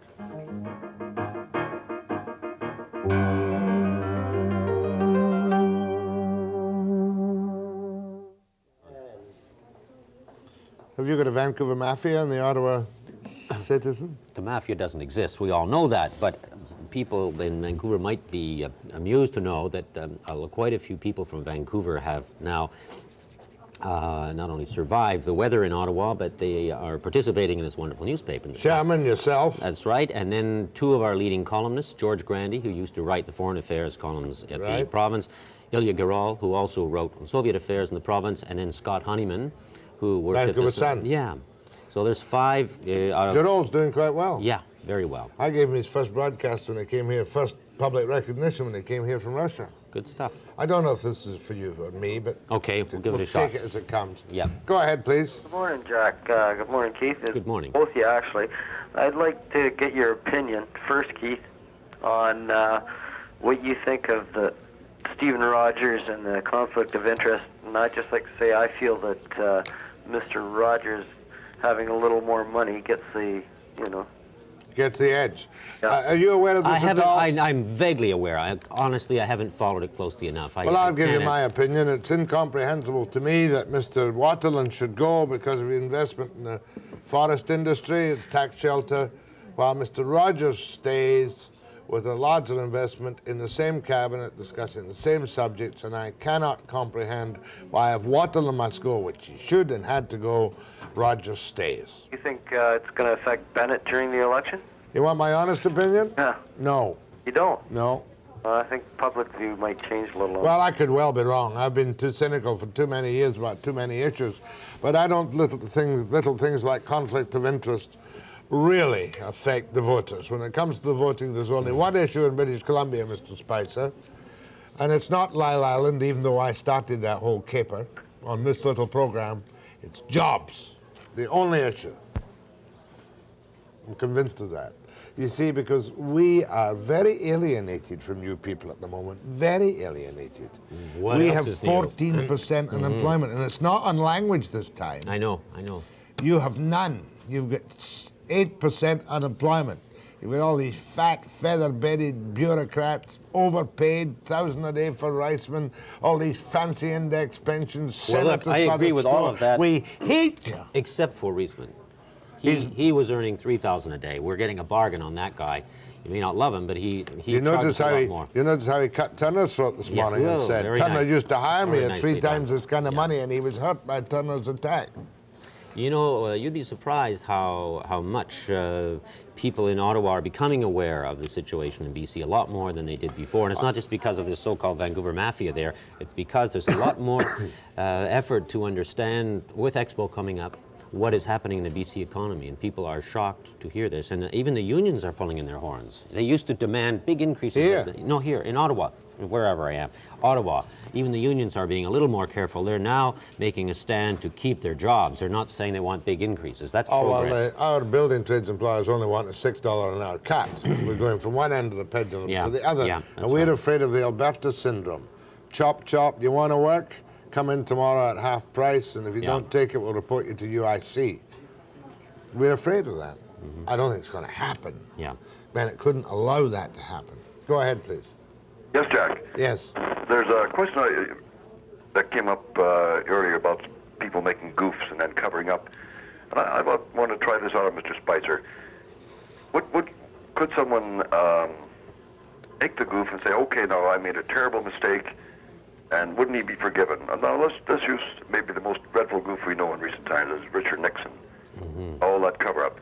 Have you got a Vancouver mafia in the Ottawa Citizen? The mafia doesn't exist. We all know that, but people in Vancouver might be amused to know that quite a few people from Vancouver have now not only survived the weather in Ottawa, but they are participating in this wonderful newspaper. Sherman, yourself. That's right. And then two of our leading columnists, George Grandy, who used to write the foreign affairs columns at the province, Ilya Geral, who also wrote on Soviet affairs in the province, and then Scott Honeyman, who worked Vancouver at the Sun. Yeah. So there's five out of... Gerald's doing quite well. Yeah, very well. I gave him his first broadcast when he came here, first public recognition when he came here from Russia. Good stuff. I don't know if this is for you or me, but... Okay, we'll give it a shot. Take it as it comes. Yeah. Go ahead, please. Good morning, Jack. Good morning, Keith. Good morning. Both of you, actually. I'd like to get your opinion, first, Keith, on what you think of the Stephen Rogers and the conflict of interest. And I'd just like to say I feel that Mr. Rogers, having a little more money, gets the, Gets the edge. Yeah. Are you aware of this at all? I'm vaguely aware. Honestly, I haven't followed it closely enough. Well, I'll give you my opinion. It's incomprehensible to me that Mr. Waterland should go because of investment in the forest industry, tax shelter, while Mr. Rogers stays with a larger investment in the same cabinet discussing the same subjects, and I cannot comprehend why if Waterland must go, which he should and had to go, Rogers stays. You think it's going to affect Bennett during the election? You want my honest opinion? Yeah. No. You don't? No. I think public view might change a little. Well, I could well be wrong. I've been too cynical for too many years about too many issues. But I don't little things like conflict of interest really affect the voters. When it comes to the voting, there's only one issue in British Columbia, Mr. Spicer, and it's not Lyle Island, even though I started that whole caper on this little program. It's jobs, the only issue. I'm convinced of that. You see, because we are very alienated from you people at the moment, very alienated. We have 14% unemployment, and it's not on language this time. I know. You have none. You've got 8% unemployment. You've got all these fat, feather-bedded bureaucrats, overpaid, $1,000 a day for Riceman, all these fancy index pensions, well, look, I agree with all of that. We hate you. Except for Riesman. He was earning $3,000 a day. We're getting a bargain on that guy. You may not love him, but he charges a lot more. You notice how he cut Turner's throat this morning and said, Turner used to hire me at 3 times this kind of money, and he was hurt by Turner's attack. You know, you'd be surprised how much people in Ottawa are becoming aware of the situation in BC, a lot more than they did before. And it's not just because of the so-called Vancouver Mafia there, it's because there's a lot more effort to understand, with Expo coming up, what is happening in the BC economy, and people are shocked to hear this. And even the unions are pulling in their horns. They used to demand big increases. Here? Here, in Ottawa, wherever I am. Ottawa, even the unions are being a little more careful. They're now making a stand to keep their jobs. They're not saying they want big increases. That's progress. Well, our building trades employers only want a $6 an hour cut. We're going from one end of the pendulum to the other. And we're afraid of the Alberta syndrome. Chop, chop, you want to work? Come in tomorrow at half price, and if you don't take it, we'll report you to UIC. We're afraid of that. I don't think it's going to happen. Man, it couldn't allow that to happen. Go ahead, please. Yes, Jack. Yes. There's a question that came up earlier about people making goofs and then covering up. And I want to try this out on Mr. Spicer. Could someone make the goof and say, okay, now I made a terrible mistake, and wouldn't he be forgiven? And now let's use maybe the most dreadful goof we know in recent times, is Richard Nixon. All that cover-up.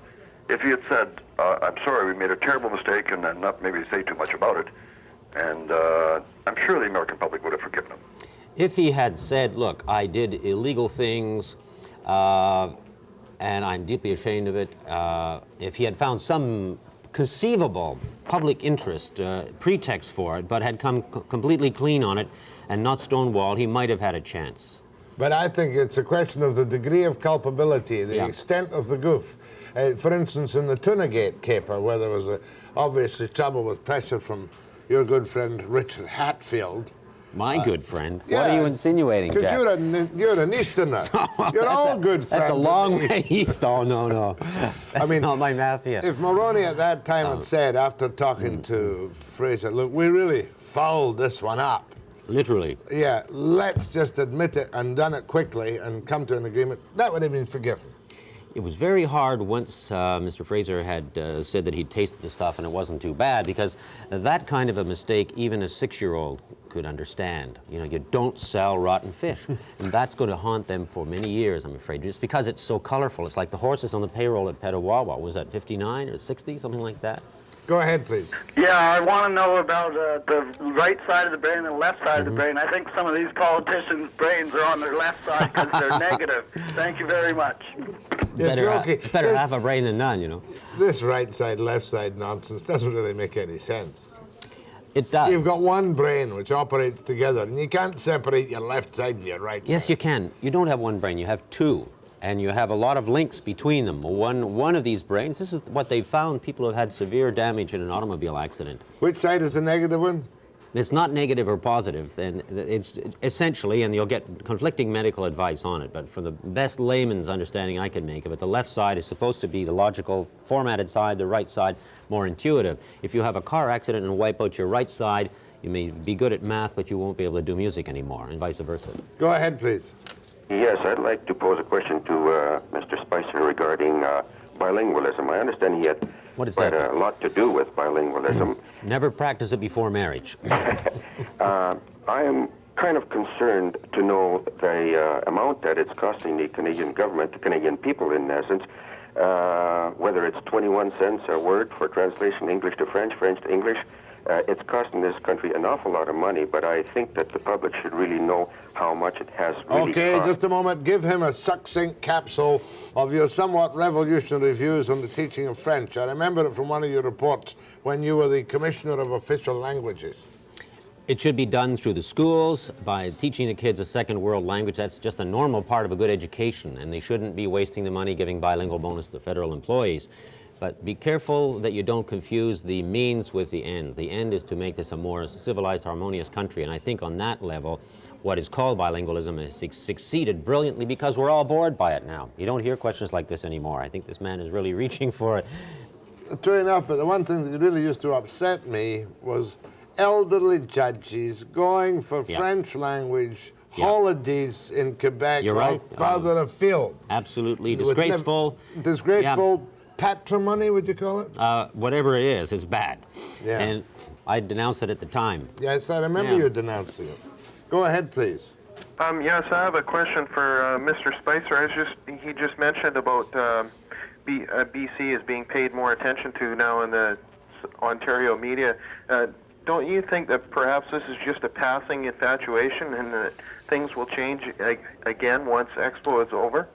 If he had said, I'm sorry, we made a terrible mistake, and then not maybe say too much about it, and I'm sure the American public would have forgiven him. If he had said, look, I did illegal things, and I'm deeply ashamed of it, if he had found some conceivable public interest, pretext for it, but had come completely clean on it and not stonewalled, he might have had a chance. But I think it's a question of the degree of culpability, the extent of the goof. For instance, in the Tunagate caper, where there was obviously trouble with pressure from your good friend Richard Hatfield. My good friend? What are you insinuating, Jack? You're an Easterner. You're all good friends. That's a long way east. Oh, no. That's not my mafia. If Mulroney at that time had said, after talking to Fraser, look, we really fouled this one up. Literally. Yeah, let's just admit it and done it quickly and come to an agreement, that would have been forgiven. It was very hard once Mr. Fraser had said that he'd tasted the stuff and it wasn't too bad, because that kind of a mistake even a 6-year-old could understand. You know, you don't sell rotten fish. And that's going to haunt them for many years, I'm afraid, just because it's so colorful. It's like the horses on the payroll at Petawawa. Was that 59 or 60, something like that? Go ahead, please. Yeah, I want to know about the right side of the brain and the left side of the brain. I think some of these politicians' brains are on their left side because they're negative. Thank you very much. Better have a brain than none, you know. This right side, left side nonsense doesn't really make any sense. It does. You've got one brain which operates together, and you can't separate your left side and your right side. Yes, you can. You don't have one brain, you have two. And you have a lot of links between them. One of these brains, this is what they found, people who had severe damage in an automobile accident. Which side is the negative one? It's not negative or positive, and it's essentially, and you'll get conflicting medical advice on it, but from the best layman's understanding I can make of it, the left side is supposed to be the logical, formatted side, the right side more intuitive. If you have a car accident and wipe out your right side, you may be good at math, but you won't be able to do music anymore, and vice versa. Go ahead, please. Yes, I'd like to pose a question to Mr. Spicer regarding bilingualism. I understand he had quite a lot to do with bilingualism. Never practice it before marriage. I am kind of concerned to know the amount that it's costing the Canadian government, the Canadian people in essence, whether it's 21 cents a word for translation English to French, French to English. It's costing this country an awful lot of money, but I think that the public should really know how much it has really cost. Just a moment. Give him a succinct capsule of your somewhat revolutionary views on the teaching of French. I remember it from one of your reports when you were the Commissioner of Official Languages. It should be done through the schools by teaching the kids a second world language. That's just a normal part of a good education, and they shouldn't be wasting the money giving bilingual bonus to federal employees. But be careful that you don't confuse the means with the end. The end is to make this a more civilized, harmonious country, and I think on that level, what is called bilingualism has succeeded brilliantly because we're all bored by it now. You don't hear questions like this anymore. I think this man is really reaching for it. True enough, but the one thing that really used to upset me was elderly judges going for French language holidays in Quebec or farther afield. Absolutely disgraceful. Disgraceful. Patrimony, would you call it? Whatever it is, it's bad. Yeah. And I denounced it at the time. Yes, I remember you denouncing it. Go ahead, please. Yes, I have a question for Mr. Spicer. He just mentioned about BC is being paid more attention to now in the Ontario media. Don't you think that perhaps this is just a passing infatuation and that things will change again once Expo is over?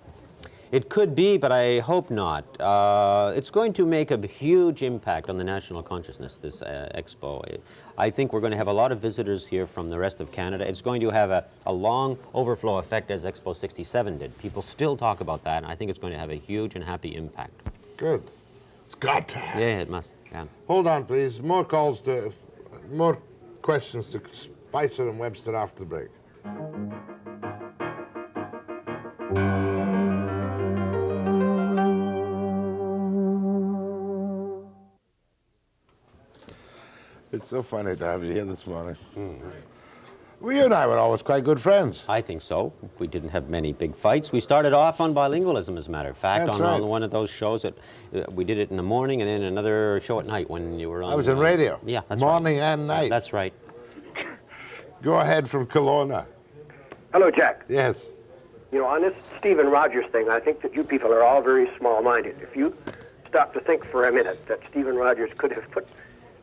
It could be, but I hope not. It's going to make a huge impact on the national consciousness, this Expo. I think we're going to have a lot of visitors here from the rest of Canada. It's going to have a long overflow effect as Expo 67 did. People still talk about that, and I think it's going to have a huge and happy impact. Good. It's got to have. Yeah, it must. Yeah. Hold on, please. More questions to Spicer and Webster after the break. It's so funny to have you here this morning. Well, you and I were always quite good friends. I think so. We didn't have many big fights. We started off on bilingualism, as a matter of fact, on one of those shows. We did it in the morning and then another show at night when you were on. I was in radio. Yeah, that's morning right. and night. That's right. Go ahead from Kelowna. Hello, Jack. Yes. You know, on this Stephen Rogers thing, I think that you people are all very small-minded. If you stop to think for a minute that Stephen Rogers could have put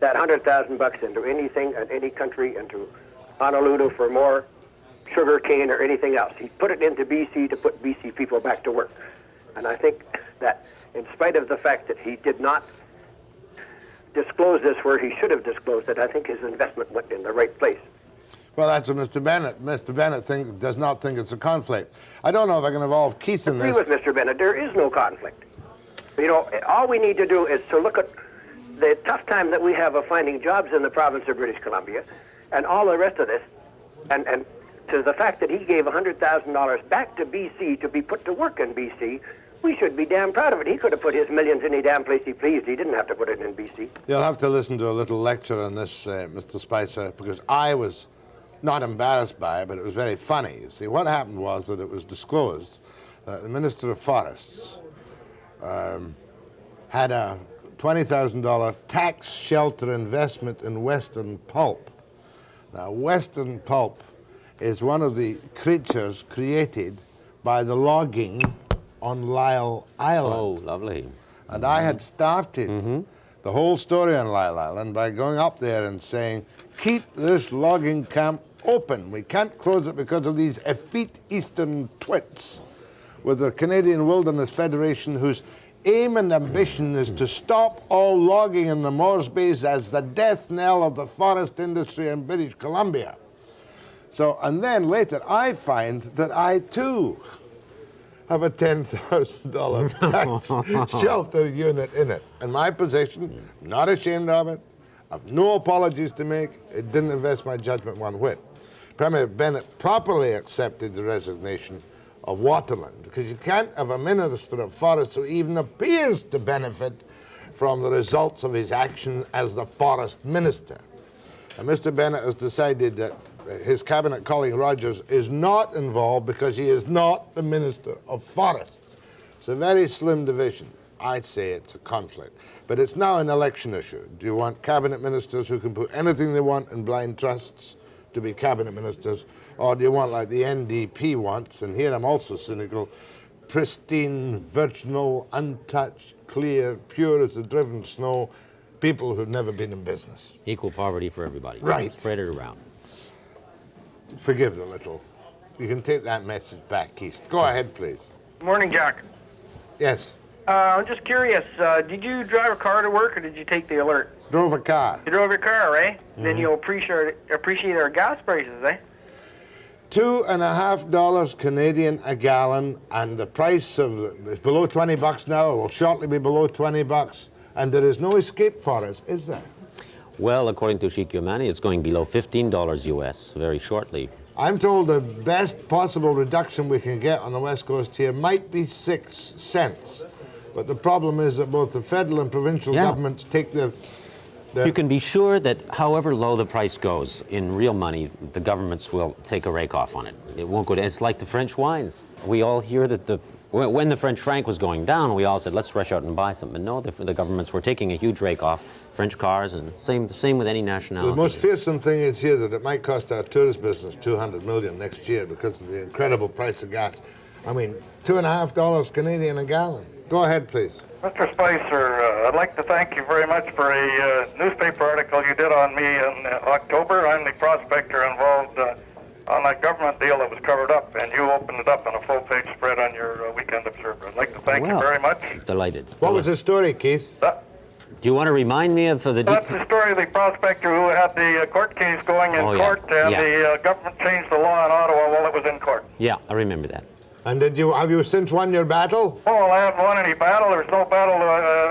that $100,000 into anything and any country, into Honolulu for more sugar cane or anything else. He put it into BC to put BC people back to work. And I think that in spite of the fact that he did not disclose this where he should have disclosed it, I think his investment went in the right place. Well, that's what Mr. Bennett. Mr. Bennett does not think it's a conflict. I don't know if I can involve Keith in this. I agree with Mr. Bennett. There is no conflict. You know, all we need to do is to look at the tough time that we have of finding jobs in the province of British Columbia and all the rest of this, and to the fact that he gave $100,000 back to BC to be put to work in BC, we should be damn proud of it. He could have put his millions any damn place he pleased. He didn't have to put it in BC. You'll have to listen to a little lecture on this, Mr. Spicer, because I was not embarrassed by it, but it was very funny. You see, what happened was that it was disclosed that the Minister of Forests had a $20,000 tax shelter investment in Western Pulp. Now, Western Pulp is one of the creatures created by the logging on Lyle Island. Oh, lovely. And I had started the whole story on Lyle Island by going up there and saying, keep this logging camp open. We can't close it because of these effete Eastern twits with the Canadian Wilderness Federation, whose aim and ambition is to stop all logging in the Moores Bays as the death knell of the forest industry in British Columbia. So, and then later I find that I too have a $10,000 tax shelter unit in it. And my position, not ashamed of it, I've no apologies to make, it didn't invest my judgment one whit. Premier Bennett properly accepted the resignation of Waterland, because you can't have a Minister of Forests who even appears to benefit from the results of his action as the Forest Minister. And Mr. Bennett has decided that his cabinet colleague Rogers is not involved because he is not the Minister of Forests. It's a very slim division. I'd say it's a conflict. But it's now an election issue. Do you want cabinet ministers who can put anything they want in blind trusts to be cabinet ministers? Or do you want, like the NDP wants, and here I'm also cynical, pristine, virginal, untouched, clear, pure as the driven snow, people who've never been in business? Equal poverty for everybody. Right. Spread it around. Forgive the little. You can take that message back, Keith. Go ahead, please. Morning, Jack. Yes. I'm just curious, did you drive a car to work or did you take the alert? Drove a car. You drove your car, eh? Then you'll appreciate our gas prices, eh? $2.50 Canadian a gallon, and the price of it's below $20 now. It will shortly be below $20, and there is no escape for us, is there? Well, according to Sheikh Yomani, it's going below $15 US very shortly. I'm told the best possible reduction we can get on the West Coast here might be 6 cents. But the problem is that both the federal and provincial governments take their... You can be sure that however low the price goes, in real money, the governments will take a rake off on it. It won't go to... It's like the French wines. We all hear that the when the French franc was going down, we all said, let's rush out and buy something. No, the governments were taking a huge rake off French cars, and same with any nationality. The most fearsome thing is here that it might cost our tourist business $200 million next year because of the incredible price of gas. I mean, $2.50 Canadian a gallon. Go ahead, please. Mr. Spicer, I'd like to thank you very much for a newspaper article you did on me in October. I'm the prospector involved on that government deal that was covered up, and you opened it up in a full-page spread on your Weekend Observer. I'd like to thank you very much. Delighted. What was the story, Keith? Do you want to remind me of the... That's the story of the prospector who had the court case going in court, and the government changed the law in Ottawa while it was in court. Yeah, I remember that. And have you since won your battle? Oh, well, I haven't won any battle. There's no battle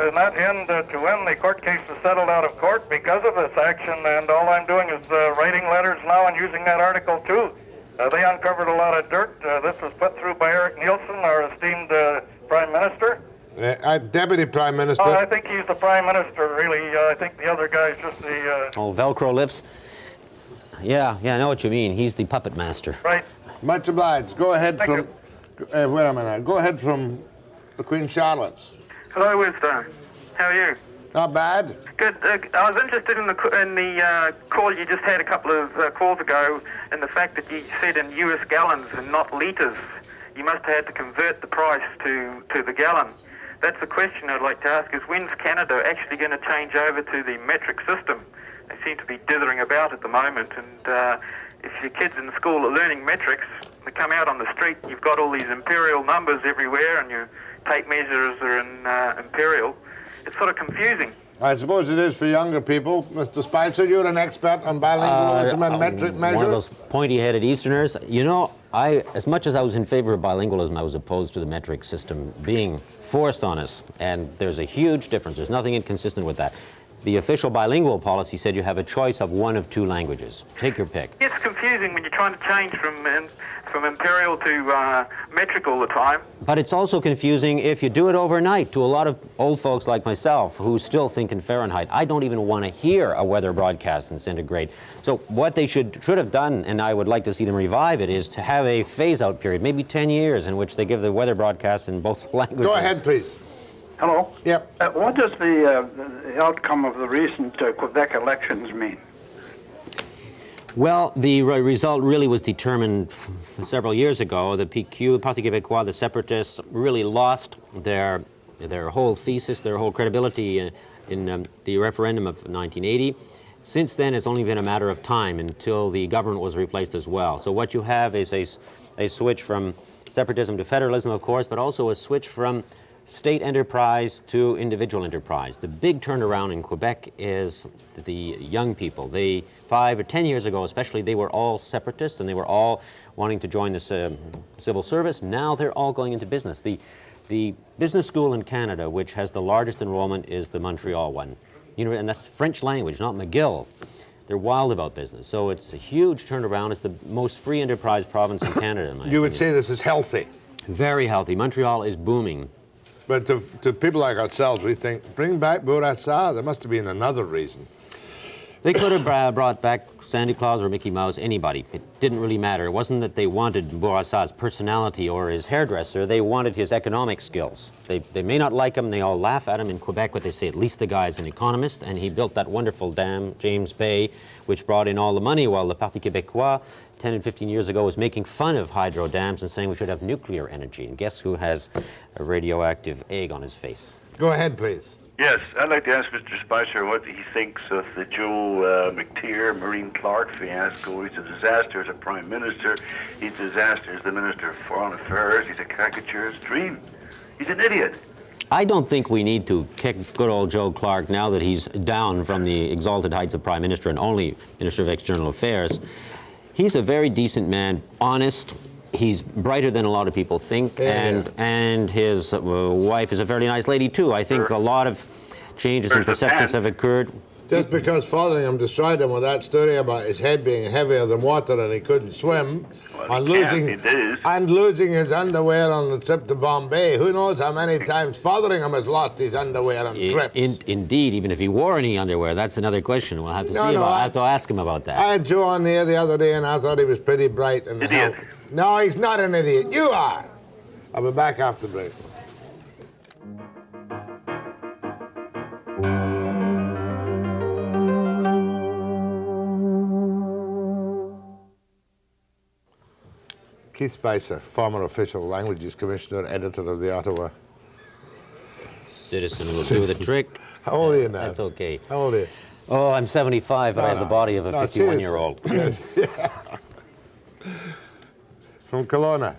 in that end to win. The court case was settled out of court because of this action, and all I'm doing is writing letters now and using that article too. They uncovered a lot of dirt. This was put through by Eric Nielsen, our esteemed Prime Minister. Deputy Prime Minister. I think he's the Prime Minister, really. I think the other guy's just the... Oh, Velcro lips. Yeah, I know what you mean. He's the puppet master. Right. Much obliged. Go ahead from... wait a minute. Go ahead from the Queen Charlotte's. Hello, Webster. How are you? Not bad. Good. I was interested in the call you just had a couple of calls ago, and the fact that you said in US gallons and not litres. You must have had to convert the price to the gallon. That's the question I'd like to ask, is when's Canada actually going to change over to the metric system? They seem to be dithering about at the moment, and if your kids in school are learning metrics, they come out on the street, you've got all these imperial numbers everywhere, and your tape measures are in imperial. It's sort of confusing. I suppose it is for younger people. Mr. Spicer, you're an expert on bilingualism and metric measures. One of those pointy-headed Easterners. You know, as much as I was in favor of bilingualism, I was opposed to the metric system being forced on us. And there's a huge difference. There's nothing inconsistent with that. The official bilingual policy said you have a choice of one of two languages. Take your pick. It's confusing when you're trying to change from imperial to metric all the time. But it's also confusing if you do it overnight to a lot of old folks like myself who still think in Fahrenheit. I don't even want to hear a weather broadcast in centigrade. So what they should have done, and I would like to see them revive it, is to have a phase-out period, maybe 10 years, in which they give the weather broadcast in both languages. Go ahead, please. Hello? Yep. What does the outcome of the recent Quebec elections mean? Well, the result really was determined several years ago. The PQ, Parti Québécois, the separatists, really lost their whole thesis, their whole credibility in the referendum of 1980. Since then, it's only been a matter of time until the government was replaced as well. So what you have is a switch from separatism to federalism, of course, but also a switch from state enterprise to individual enterprise. The big turnaround in Quebec is the young people. 5 or 10 years ago especially, they were all separatists and they were all wanting to join the civil service. Now they're all going into business. The business school in Canada, which has the largest enrollment, is the Montreal one. You know, and that's French language, not McGill. They're wild about business. So it's a huge turnaround. It's the most free enterprise province in Canada, in my opinion. You would say this is healthy. Very healthy. Montreal is booming. But to people like ourselves, we think, bring back Bourassa. There must have been another reason. They could have brought back Santa Claus or Mickey Mouse, anybody. It didn't really matter. It wasn't that they wanted Bourassa's personality or his hairdresser. They wanted his economic skills. They may not like him. They all laugh at him in Quebec, but they say at least the guy's an economist, and he built that wonderful dam, James Bay, which brought in all the money, while the Parti Québécois 10 and 15 years ago was making fun of hydro dams and saying we should have nuclear energy. And guess who has a radioactive egg on his face? Go ahead, please. Yes, I'd like to ask Mr. Spicer what he thinks of the Joe McTeer, Maureen Clark fiasco. He's a disaster as a Prime Minister. He's a disaster as the Minister of Foreign Affairs. He's a caricaturist dream. He's an idiot. I don't think we need to kick good old Joe Clark now that he's down from the exalted heights of Prime Minister and only Minister of External Affairs. He's a very decent man, honest. He's brighter than a lot of people think, and his wife is a very nice lady too. I think a lot of changes in perceptions have occurred. Just because Fotheringham destroyed him with that story about his head being heavier than water and he couldn't swim, and losing his underwear on the trip to Bombay. Who knows how many times Fotheringham has lost his underwear on trips. Indeed, even if he wore any underwear, that's another question. We'll have to I have to ask him about that. I had Joe on the air the other day and I thought he was pretty bright. And no, he's not an idiot. You are. I'll be back after the break. Keith Spicer, former official languages commissioner, editor of the Ottawa Citizen will do the trick. How old are you now? That's okay. How old are you? Oh, I'm 75, but I have the body of a 51-year-old. Yes. From Kelowna.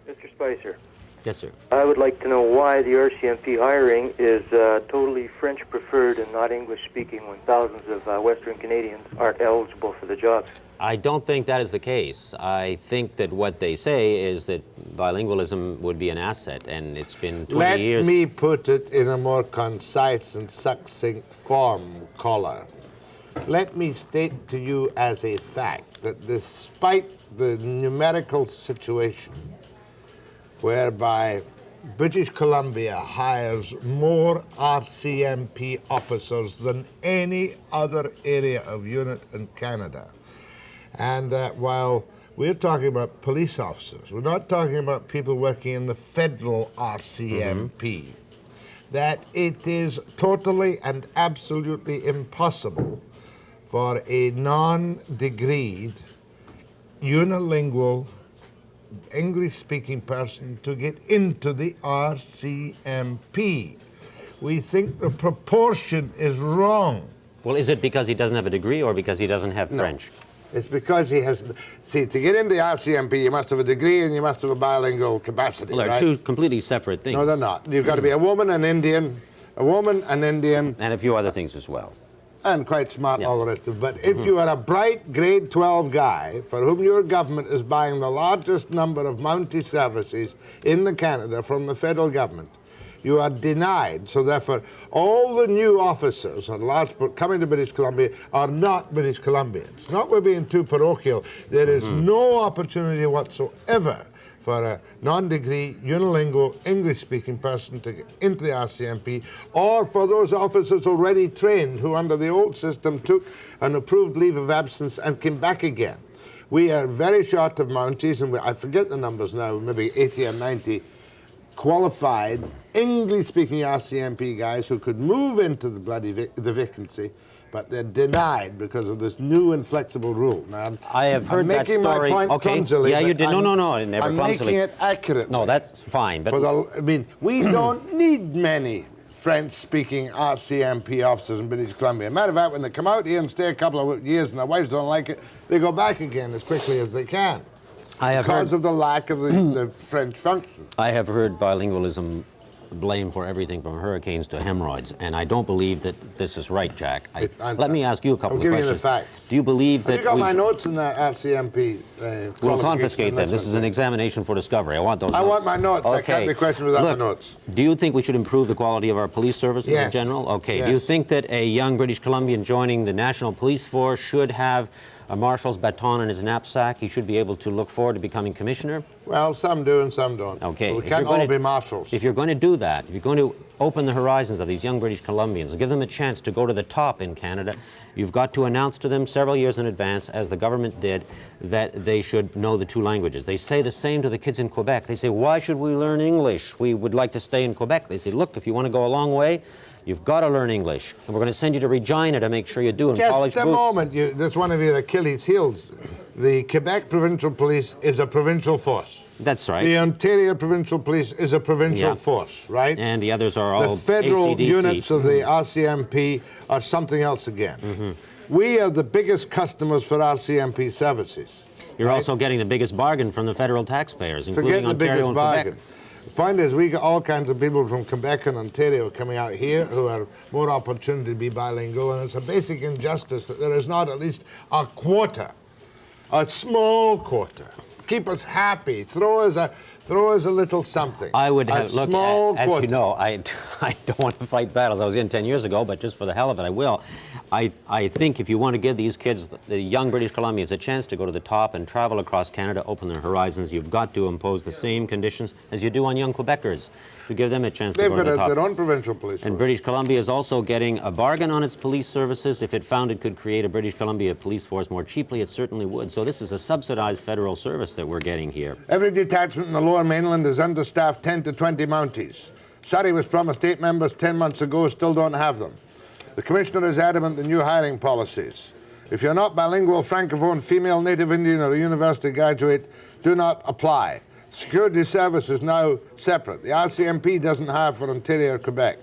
Mr. Spicer. Yes, sir. I would like to know why the RCMP hiring is totally French preferred and not English speaking when thousands of Western Canadians aren't eligible for the jobs. I don't think that is the case. I think that what they say is that bilingualism would be an asset, and it's been 20 years. Let me put it in a more concise and succinct form, caller. Let me state to you as a fact that despite the numerical situation whereby British Columbia hires more RCMP officers than any other area of unit in Canada, and that while we're talking about police officers, we're not talking about people working in the federal RCMP, that it is totally and absolutely impossible for a non-degreed, unilingual, English-speaking person to get into the RCMP. We think the proportion is wrong. Well, is it because he doesn't have a degree or because he doesn't have French? It's because he has, see, to get into the RCMP, you must have a degree and you must have a bilingual capacity, Well, they're right? two completely separate things. No, they're not. You've got to be a woman, an Indian, and a few other things as well. And quite smart, all the rest of it. But if you are a bright grade 12 guy for whom your government is buying the largest number of Mountie services in the Canada from the federal government, you are denied. So therefore, all the new officers, and large coming to British Columbia, are not British Columbians. Not we're being too parochial. There is no opportunity whatsoever for a non-degree, unilingual, English-speaking person to get into the RCMP, or for those officers already trained who under the old system took an approved leave of absence and came back again. We are very short of Mounties, and I forget the numbers now, maybe 80 or 90, qualified English-speaking RCMP guys who could move into the vacancy, but they're denied because of this new inflexible rule. Now, I have heard that story. I'm making my point clumsily. Yeah, you did. No, I'm never clumsily. making it accurately. No, that's fine. But I mean, we don't need many French-speaking RCMP officers in British Columbia. Matter of fact, when they come out here and stay a couple of years and their wives don't like it, they go back again as quickly as they can. Because of the lack of the French function. I have heard bilingualism blamed for everything from hurricanes to hemorrhoids, and I don't believe that this is right, Jack. Let me ask you a couple of questions. I'm giving you the facts. Do you believe that Have you got my notes in that RCMP? We'll confiscate them. This is an examination for discovery. I want those notes. I want my notes. Okay. I can't be questioned without my notes. Do you think we should improve the quality of our police services in general? Okay. Yes. Do you think that a young British Columbian joining the National Police Force should have a marshal's baton in his knapsack? He should be able to look forward to becoming commissioner? Well, some do and some don't. Okay. We can't all be marshals. If you're going to do that, if you're going to open the horizons of these young British Columbians, give them a chance to go to the top in Canada, you've got to announce to them several years in advance, as the government did, that they should know the two languages. They say the same to the kids in Quebec. They say, why should we learn English? We would like to stay in Quebec. They say, look, if you want to go a long way, you've got to learn English. And we're going to send you to Regina to make sure you do in polished boots. Just a moment. That's one of your Achilles' heels. The Quebec Provincial Police is a provincial force. That's right. The Ontario Provincial Police is a provincial force, right? And the others are all the federal ACDC. units of the RCMP are something else again. We are the biggest customers for RCMP services. You're also getting the biggest bargain from the federal taxpayers, including Forget the Ontario biggest and bargain. Quebec. The point is, we got all kinds of people from Quebec and Ontario coming out here who have more opportunity to be bilingual, and it's a basic injustice that there is not at least a quarter, a small quarter. Keep us happy. Throw us a little something. I would have, a look, small as quarter. you know, I don't want to fight battles. I was in 10 years ago, but just for the hell of it, I will. I think if you want to give these kids, the young British Columbians, a chance to go to the top and travel across Canada, open their horizons, you've got to impose the same conditions as you do on young Quebecers to give them a chance to go to the top. They've got their own provincial police And force. British Columbia is also getting a bargain on its police services. If it found it could create a British Columbia police force more cheaply, it certainly would. So this is a subsidized federal service that we're getting here. Every detachment in the lower lower mainland is understaffed 10 to 20 Mounties. Surrey was promised 8 members 10 months ago, still don't have them. The Commissioner is adamant in new hiring policies. If you're not bilingual, francophone, female, native Indian or a university graduate, do not apply. Security service is now separate. The RCMP doesn't have for Ontario or Quebec.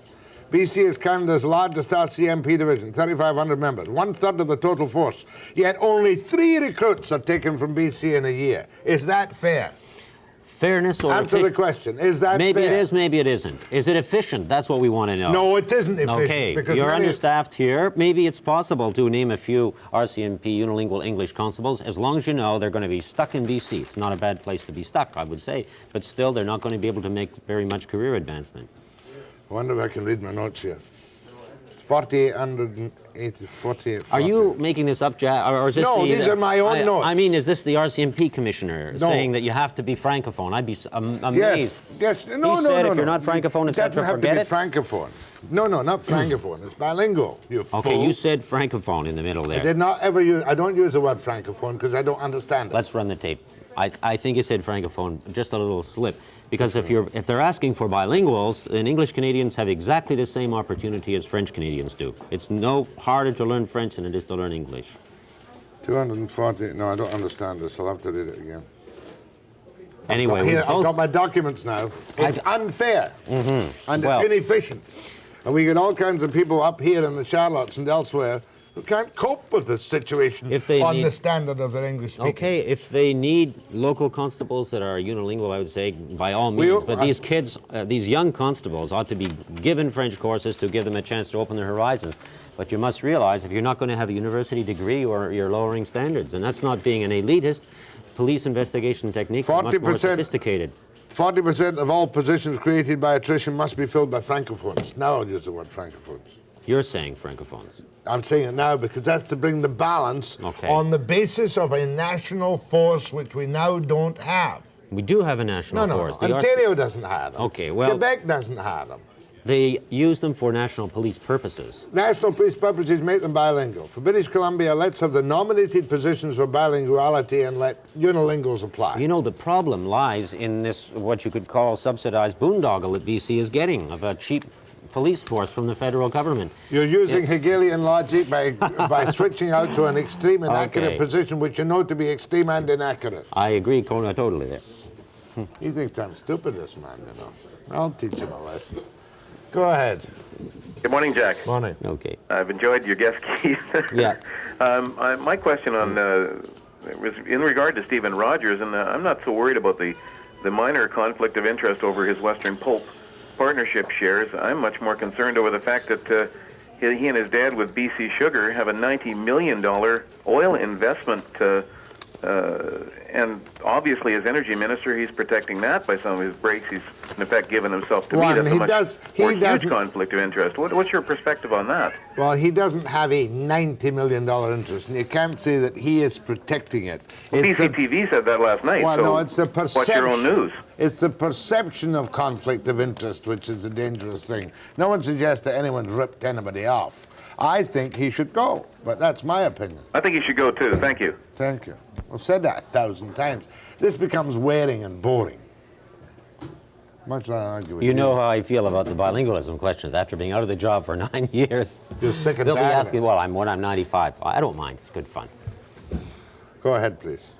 BC is Canada's largest RCMP division, 3,500 members, 1/3 of the total force. Yet only 3 recruits are taken from BC in a year. Is that fair? Fairness or... Answer the question. Is that maybe fair? Maybe it is, maybe it isn't. Is it efficient? That's what we want to know. No, it isn't efficient. Okay, because you're understaffed here. Maybe it's possible to name a few RCMP unilingual English constables, as long as you know they're going to be stuck in BC. It's not a bad place to be stuck, I would say. But still, they're not going to be able to make very much career advancement. I wonder if I can read my notes here. 4,880, 48. Are you making this up, Jack? Or is this no, these are my own notes. I mean, is this the RCMP commissioner saying that you have to be francophone? I'd be amazed. Yes. No, he said if you're not francophone, etc., forget it. It doesn't have to be francophone. No, not francophone. It's bilingual. You fool. Okay, you said francophone in the middle there. I did not ever use. I don't use the word francophone because I don't understand it. Let's run the tape. I think you said francophone, just a little slip. Because if they're asking for bilinguals, then English Canadians have exactly the same opportunity as French Canadians do. It's no harder to learn French than it is to learn English. 240. No, I don't understand this. I'll have to read it again. Anyway, I've got my documents now. It's unfair and it's inefficient. And we get all kinds of people up here in the Charlottes and elsewhere who can't cope with this situation on the standard of their English speaking. Okay, if they need local constables that are unilingual, I would say by all means. But these kids, these young constables ought to be given French courses to give them a chance to open their horizons. But you must realize if you're not going to have a university degree, or you're lowering standards. And that's not being an elitist. Police investigation techniques are much more sophisticated. 40% of all positions created by attrition must be filled by francophones. Now I'll use the word francophones. You're saying francophones. I'm saying it now because that's to bring the balance on the basis of a national force which we now don't have. We do have a national force. No. Ontario doesn't have them. Okay, well... Quebec doesn't have them. They use them for national police purposes. National police purposes make them bilingual. For British Columbia, let's have the nominated positions for bilinguality and let unilinguals apply. You know, the problem lies in this, what you could call subsidized boondoggle that BC is getting, of a cheap police force from the federal government. You're using Hegelian logic by switching out to an extreme inaccurate position which you know to be extreme and inaccurate. I agree totally there. He thinks I'm stupid, this man, you know. I'll teach him a lesson. Go ahead. Good morning, Jack. Morning. Okay. I've enjoyed your guest, Keith. Yeah. My question was in regard to Stephen Rogers, and I'm not so worried about the minor conflict of interest over his Western Pulp partnership shares. I'm much more concerned over the fact that he and his dad with BC Sugar have a $90 million oil investment, and obviously as energy minister he's protecting that by some of his breaks he's in effect given himself to me. That's a huge conflict of interest. What's your perspective on that? Well, he doesn't have a $90 million interest, and you can't say that he is protecting it. Well, BCTV said that last night. Well, so no, it's a perception. What's your own news? It's the perception of conflict of interest, which is a dangerous thing. No one suggests that anyone's ripped anybody off. I think he should go, but that's my opinion. I think he should go too. Thank you. Thank you. I've said that 1,000 times. This becomes wearing and boring. Much rather argue with you. You know how I feel about the bilingualism questions. After being out of the job for 9 years, you're sick and they'll be asking, well, when I'm 95. I don't mind. It's good fun. Go ahead, please.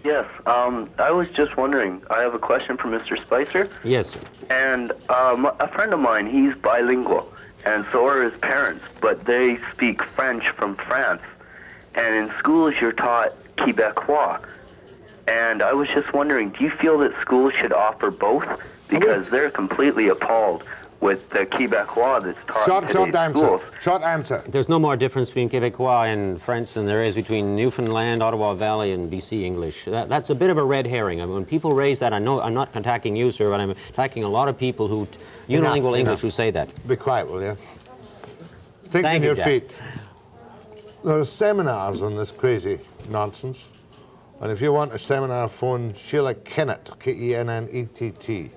Yes, I was just wondering, I have a question for Mr. Spicer. Yes, sir. And a friend of mine, he's bilingual, and so are his parents, but they speak French from France. And in schools, you're taught Quebecois. And I was just wondering, do you feel that schools should offer both? Because they're completely appalled with the Quebecois that's taught in today's schools. Short answer. There's no more difference between Quebecois and French than there is between Newfoundland, Ottawa Valley, and BC English. That's a bit of a red herring. I mean, when people raise that, I know I'm not attacking you, sir, but I'm attacking a lot of people who unilingual English who say that. Be quiet, will you? Think on your feet. There are seminars on this crazy nonsense. And if you want a seminar, phone Sheila Kennett, Kennett.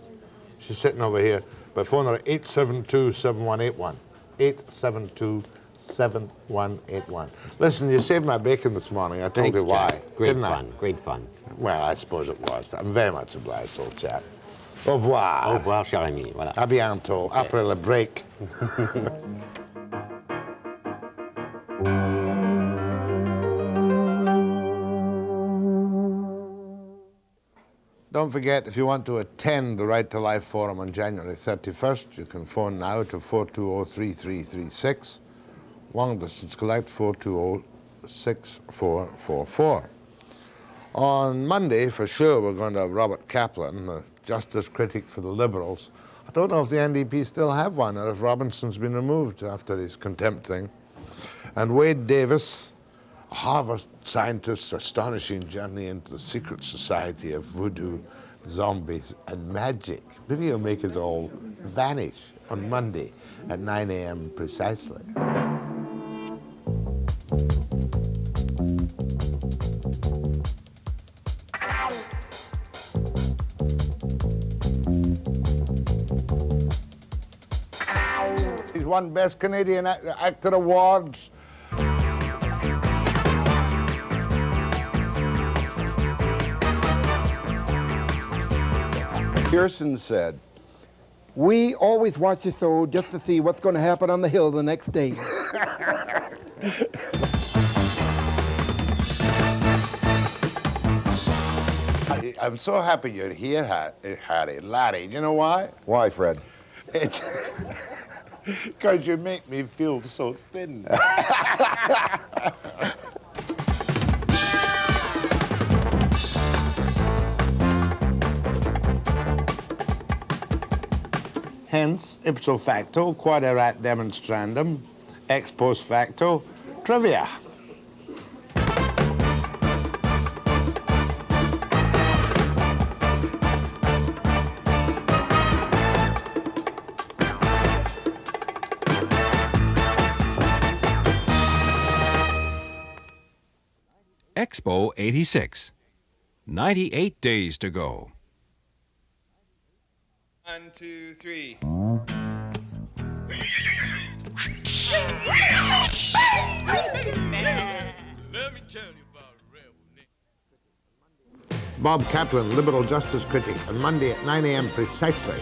She's sitting over here. But phone her 872-7181. 872-7181. Listen, you saved my bacon this morning. I told you why. Great fun. Great fun. Well, I suppose it was. I'm very much obliged, old chap. Au revoir. Au revoir, cher ami. Voilà. À bientôt, Okay. après le break. Don't forget, if you want to attend the Right to Life Forum on January 31st, you can phone now to 420-3336. Long distance collect 420-6444. On Monday, for sure, we're going to have Robert Kaplan, the justice critic for the Liberals. I don't know if the NDP still have one, or if Robinson's been removed after his contempt thing. And Wade Davis, a Harvard scientist's astonishing journey into the secret society of voodoo, zombies, and magic. Maybe he'll make us all vanish on Monday at 9 a.m. precisely. He's won Best Canadian Actor Awards. Pearson said, "We always watch the show just to see what's going to happen on the Hill the next day." I'm so happy you're here, Harry. Larry, do you know why? Why, Fred? It's because you make me feel so thin. Hence, ipso facto, quaderat demonstrandum, ex post facto, trivia. Expo 86. 98 days to go. 1, 2, 3. Bob Kaplan, Liberal Justice Critic, on Monday at 9 a.m. precisely.